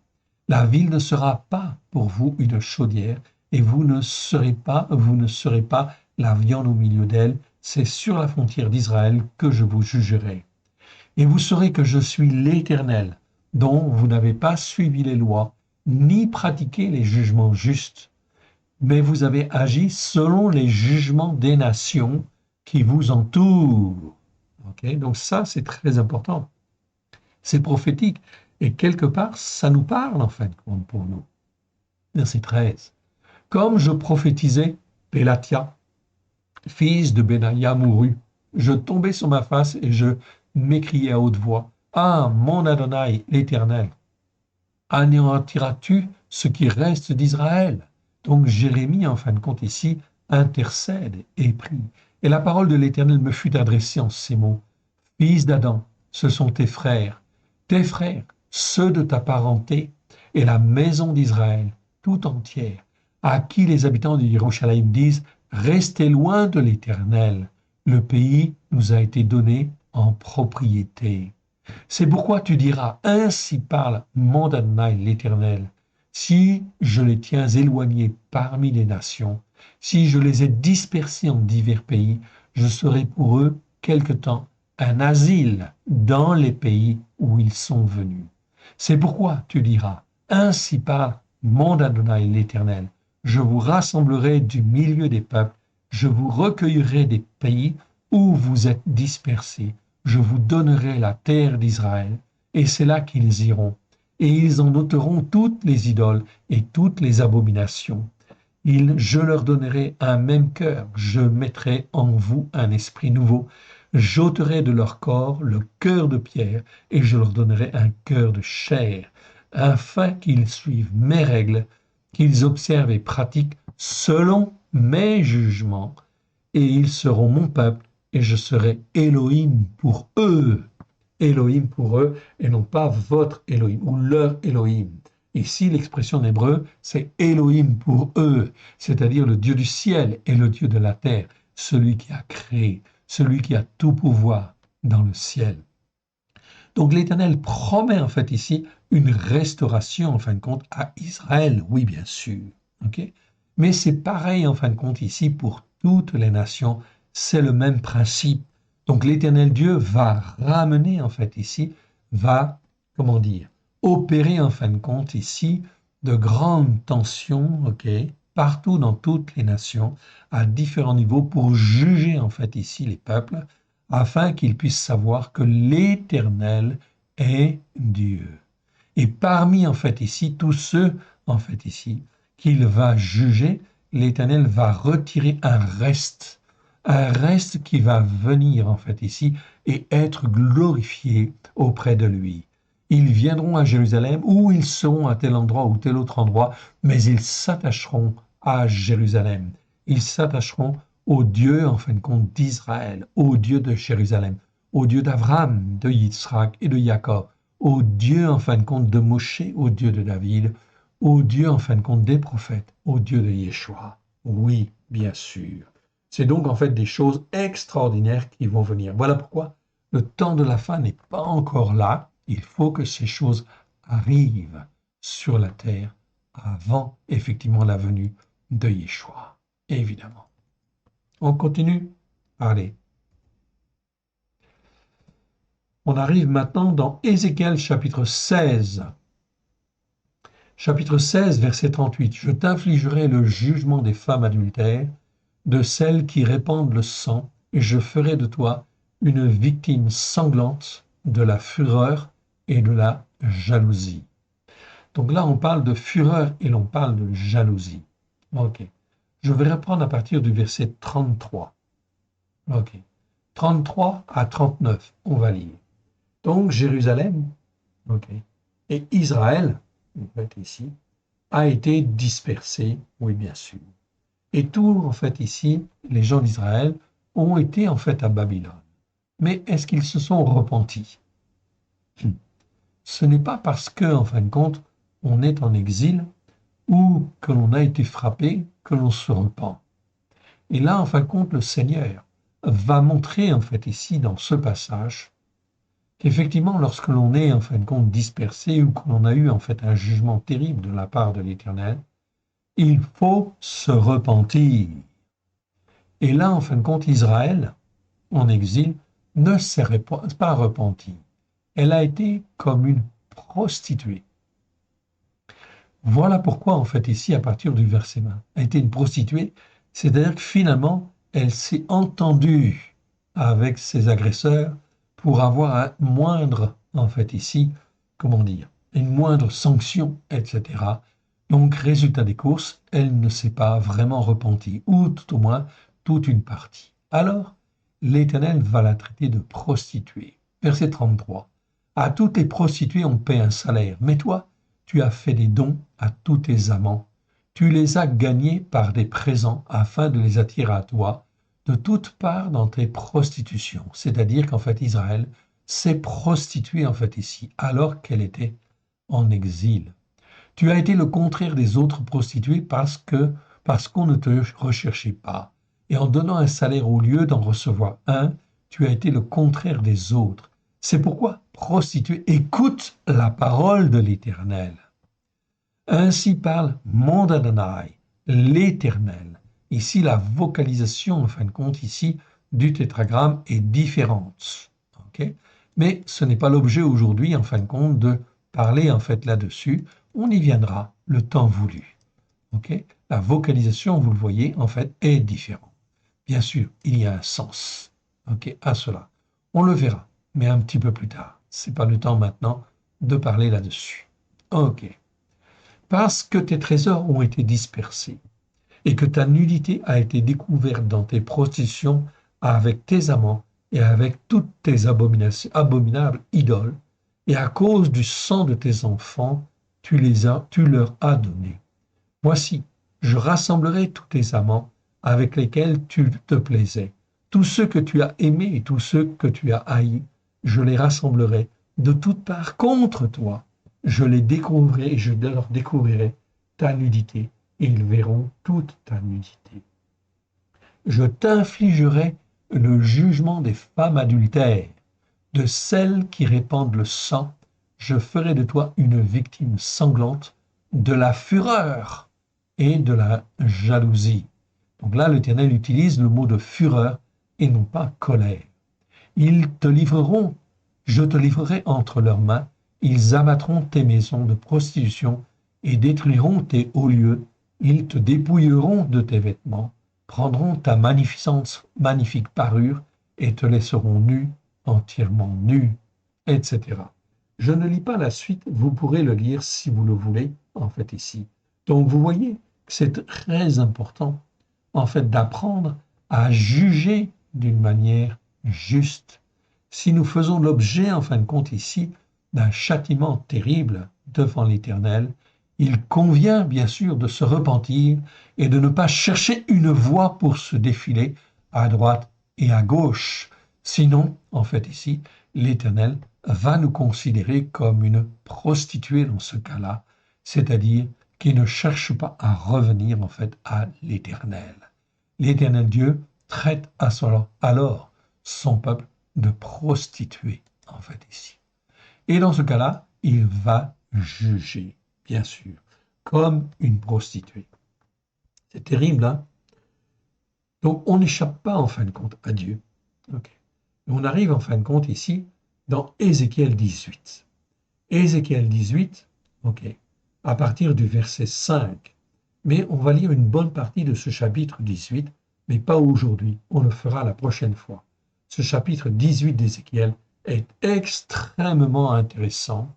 La ville ne sera pas pour vous une chaudière, et vous ne serez pas la viande au milieu d'elle. C'est sur la frontière d'Israël que je vous jugerai. Et vous saurez que je suis l'Éternel, dont vous n'avez pas suivi les lois, ni pratiqué les jugements justes, mais vous avez agi selon les jugements des nations qui vous entourent. Ok, donc ça, c'est très important. C'est prophétique. Et quelque part, ça nous parle, en fait, pour nous. Verset 13. Comme je prophétisais, Pélatia, fils de Benaïa, mourut. Je tombai sur ma face et je m'écriai à haute voix, ah, mon Adonai, l'Éternel, anéantiras-tu ce qui reste d'Israël? Donc Jérémie, en fin de compte, ici, intercède et prie. Et la parole de l'Éternel me fut adressée en ces mots. Fils d'Adam, ce sont tes frères, ceux de ta parenté, et la maison d'Israël tout entière, à qui les habitants de Jérusalem disent, restez loin de l'Éternel, le pays nous a été donné en propriété. C'est pourquoi tu diras, ainsi parle mon Adonai l'Éternel, si je les tiens éloignés parmi les nations, si je les ai dispersés en divers pays, je serai pour eux quelque temps un asile dans les pays où ils sont venus. C'est pourquoi tu diras, ainsi parle mon Adonai l'Éternel, je vous rassemblerai du milieu des peuples, je vous recueillerai des pays où vous êtes dispersés, je vous donnerai la terre d'Israël, et c'est là qu'ils iront, et ils en ôteront toutes les idoles et toutes les abominations. Je leur donnerai un même cœur, je mettrai en vous un esprit nouveau, j'ôterai de leur corps le cœur de pierre, et je leur donnerai un cœur de chair, afin qu'ils suivent mes règles, qu'ils observent et pratiquent selon mes jugements, et ils seront mon peuple, et je serai Elohim pour eux, et non pas votre Elohim ou leur Elohim. Ici, l'expression en hébreu, c'est Elohim pour eux, c'est-à-dire le Dieu du ciel et le Dieu de la terre, celui qui a créé, celui qui a tout pouvoir dans le ciel. Donc l'Éternel promet en fait ici une restauration en fin de compte à Israël, oui bien sûr, ok. Mais c'est pareil en fin de compte ici pour toutes les nations, c'est le même principe. Donc l'Éternel Dieu va ramener en fait ici, va, comment dire, opérer en fin de compte ici de grandes tensions, ok, partout dans toutes les nations, à différents niveaux, pour juger en fait ici les peuples, afin qu'ils puissent savoir que l'Éternel est Dieu. Et parmi en fait ici, tous ceux en fait ici qu'il va juger, l'Éternel va retirer un reste qui va venir en fait ici et être glorifié auprès de lui. Ils viendront à Jérusalem ou ils seront à tel endroit ou tel autre endroit, mais ils s'attacheront à Jérusalem. Ils s'attacheront au Dieu, en fin de compte, d'Israël, au Dieu de Jérusalem, au Dieu d'Abraham, de Yitzhak et de Jacob, au Dieu, en fin de compte, de Moshe, au Dieu de David, au Dieu, en fin de compte, des prophètes, au Dieu de Yeshua. Oui, bien sûr. C'est donc en fait des choses extraordinaires qui vont venir. Voilà pourquoi le temps de la fin n'est pas encore là. Il faut que ces choses arrivent sur la terre avant effectivement la venue de Yeshua, évidemment. On continue? Allez. On arrive maintenant dans Ézéchiel chapitre 16. Chapitre 16, verset 38. Je t'infligerai le jugement des femmes adultères, de celles qui répandent le sang, et je ferai de toi une victime sanglante de la fureur et de la jalousie. Donc là, on parle de fureur et l'on parle de jalousie. Ok. Je vais reprendre à partir du verset 33. Ok. 33 à 39, on va lire. Donc Jérusalem, ok, et Israël, en fait ici, a été dispersé, oui bien sûr. Et tous, en fait, ici, les gens d'Israël ont été en fait à Babylone. Mais est-ce qu'ils se sont repentis? Ce n'est pas parce que, en fin de compte, on est en exil ou que l'on a été frappé que l'on se repent. Et là, en fin de compte, le Seigneur va montrer, en fait, ici, dans ce passage, qu'effectivement, lorsque l'on est, en fin de compte, dispersé ou que l'on a eu, en fait, un jugement terrible de la part de l'Éternel, il faut se repentir. Et là, en fin de compte, Israël, en exil, ne s'est pas repenti. Elle a été comme une prostituée. Voilà pourquoi, en fait, ici, à partir du verset 20, elle a été une prostituée, c'est-à-dire que finalement, elle s'est entendue avec ses agresseurs pour avoir un moindre, en fait, ici, comment dire, une moindre sanction, etc. Donc, résultat des courses, elle ne s'est pas vraiment repentie, ou tout au moins, toute une partie. Alors, l'Éternel va la traiter de prostituée. Verset 33. À toutes les prostituées, on paie un salaire, mais toi, tu as fait des dons à tous tes amants. Tu les as gagnés par des présents afin de les attirer à toi de toutes parts dans tes prostitutions. C'est-à-dire qu'en fait, Israël s'est prostituée en fait ici, alors qu'elle était en exil. Tu as été le contraire des autres prostituées parce qu'on ne te recherchait pas. Et en donnant un salaire au lieu d'en recevoir un, tu as été le contraire des autres. C'est pourquoi, prostituée, écoute la parole de l'Éternel. Ainsi parle mon Adonai, l'Éternel. Ici, la vocalisation, en fin de compte, ici, du tétragramme est différente. Okay. Mais ce n'est pas l'objet aujourd'hui, en fin de compte, de parler en fait là-dessus. On y viendra le temps voulu. Okay. La vocalisation, vous le voyez, en fait, est différente. Bien sûr, il y a un sens à cela. On le verra, mais un petit peu plus tard. Ce n'est pas le temps maintenant de parler là-dessus. Ok. Parce que tes trésors ont été dispersés et que ta nudité a été découverte dans tes prostitutions avec tes amants et avec toutes tes abominables idoles, et à cause du sang de tes enfants, tu leur as donné. Voici, je rassemblerai tous tes amants avec lesquels tu te plaisais, tous ceux que tu as aimés et tous ceux que tu as haïs, je les rassemblerai de toutes parts contre toi. Je les découvrirai et je leur découvrirai ta nudité, et ils verront toute ta nudité. Je t'infligerai le jugement des femmes adultères, de celles qui répandent le sang, je ferai de toi une victime sanglante de la fureur et de la jalousie. Donc là, l'Éternel utilise le mot de fureur et non pas colère. Ils te livreront, je te livrerai entre leurs mains, ils abattront tes maisons de prostitution et détruiront tes hauts lieux, ils te dépouilleront de tes vêtements, prendront ta magnifique parure et te laisseront nu, entièrement nu, etc. Je ne lis pas la suite, vous pourrez le lire si vous le voulez, en fait, ici. Donc, vous voyez que c'est très important, en fait, d'apprendre à juger d'une manière juste. Si nous faisons l'objet, en fin de compte, ici, d'un châtiment terrible devant l'Éternel, il convient, bien sûr, de se repentir et de ne pas chercher une voie pour se défiler à droite et à gauche. Sinon, en fait, ici, l'Éternel va nous considérer comme une prostituée dans ce cas-là, c'est-à-dire qui ne cherche pas à revenir, en fait, à l'Éternel. L'Éternel Dieu traite alors son peuple de prostituée, en fait, ici. Et dans ce cas-là, il va juger, bien sûr, comme une prostituée. C'est terrible, hein? Donc, on n'échappe pas, en fin de compte, à Dieu. Okay. On arrive, en fin de compte, ici, dans Ézéchiel 18. Ézéchiel 18, à partir du verset 5. Mais on va lire une bonne partie de ce chapitre 18, mais pas aujourd'hui. On le fera la prochaine fois. Ce chapitre 18 d'Ézéchiel est extrêmement intéressant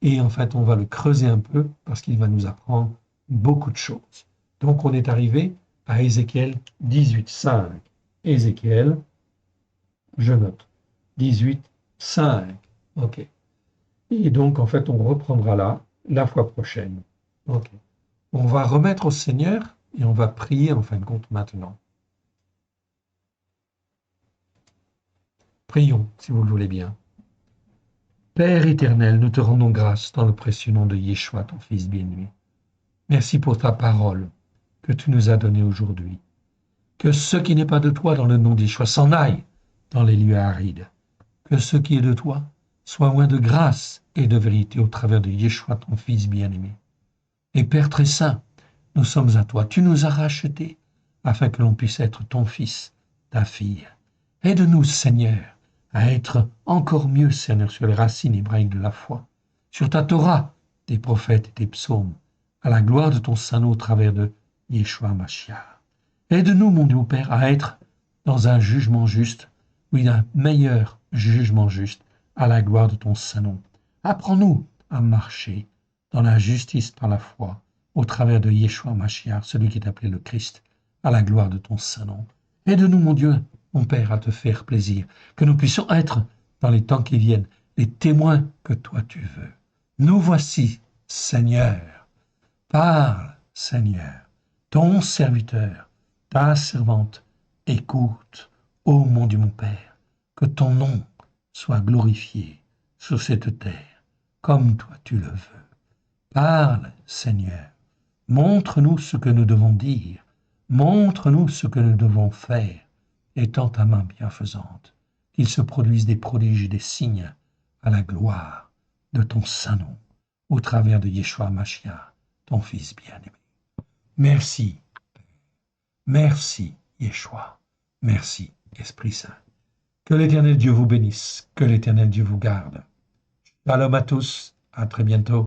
et en fait, on va le creuser un peu parce qu'il va nous apprendre beaucoup de choses. Donc, on est arrivé à Ézéchiel 18, 5. Ézéchiel, je note, 18, 5. OK. Et donc, en fait, on reprendra là la fois prochaine. OK. On va remettre au Seigneur et on va prier en fin de compte maintenant. Prions, si vous le voulez bien. Père éternel, nous te rendons grâce dans le précieux nom de Yeshua, ton Fils bien-aimé. Merci pour ta parole que tu nous as donnée aujourd'hui. Que ce qui n'est pas de toi dans le nom d'Yeshua s'en aille dans les lieux arides. Que ce qui est de toi soit loin de grâce et de vérité au travers de Yeshua, ton Fils bien-aimé. Et Père très saint, nous sommes à toi. Tu nous as rachetés afin que l'on puisse être ton fils, ta fille. Aide-nous, Seigneur, à être encore mieux, Seigneur, sur les racines hébraïques de la foi, sur ta Torah, tes prophètes et tes psaumes, à la gloire de ton Saint-Nom au travers de Yeshua Mashiach. Aide-nous, mon Dieu Père, à être dans un jugement juste, oui, un meilleur jugement juste, à la gloire de ton Saint-Nom. Apprends-nous à marcher dans la justice par la foi, au travers de Yeshua Mashiach, celui qui est appelé le Christ, à la gloire de ton Saint-Nom. Aide-nous, mon Dieu, mon Père, à te faire plaisir, que nous puissions être, dans les temps qui viennent, les témoins que toi tu veux. Nous voici, Seigneur. Parle, Seigneur, ton serviteur, ta servante, écoute, ô mon Dieu, mon Père, que ton nom soit glorifié sur cette terre, comme toi tu le veux. Parle, Seigneur, montre-nous ce que nous devons dire, montre-nous ce que nous devons faire, et tends ta main bienfaisante, qu'il se produise des prodiges et des signes à la gloire de ton Saint-Nom, au travers de Yeshua Mashiach, ton Fils bien-aimé. Merci, merci, Yeshua, merci, Esprit Saint. Que l'Éternel Dieu vous bénisse, que l'Éternel Dieu vous garde. Shalom à tous, à très bientôt.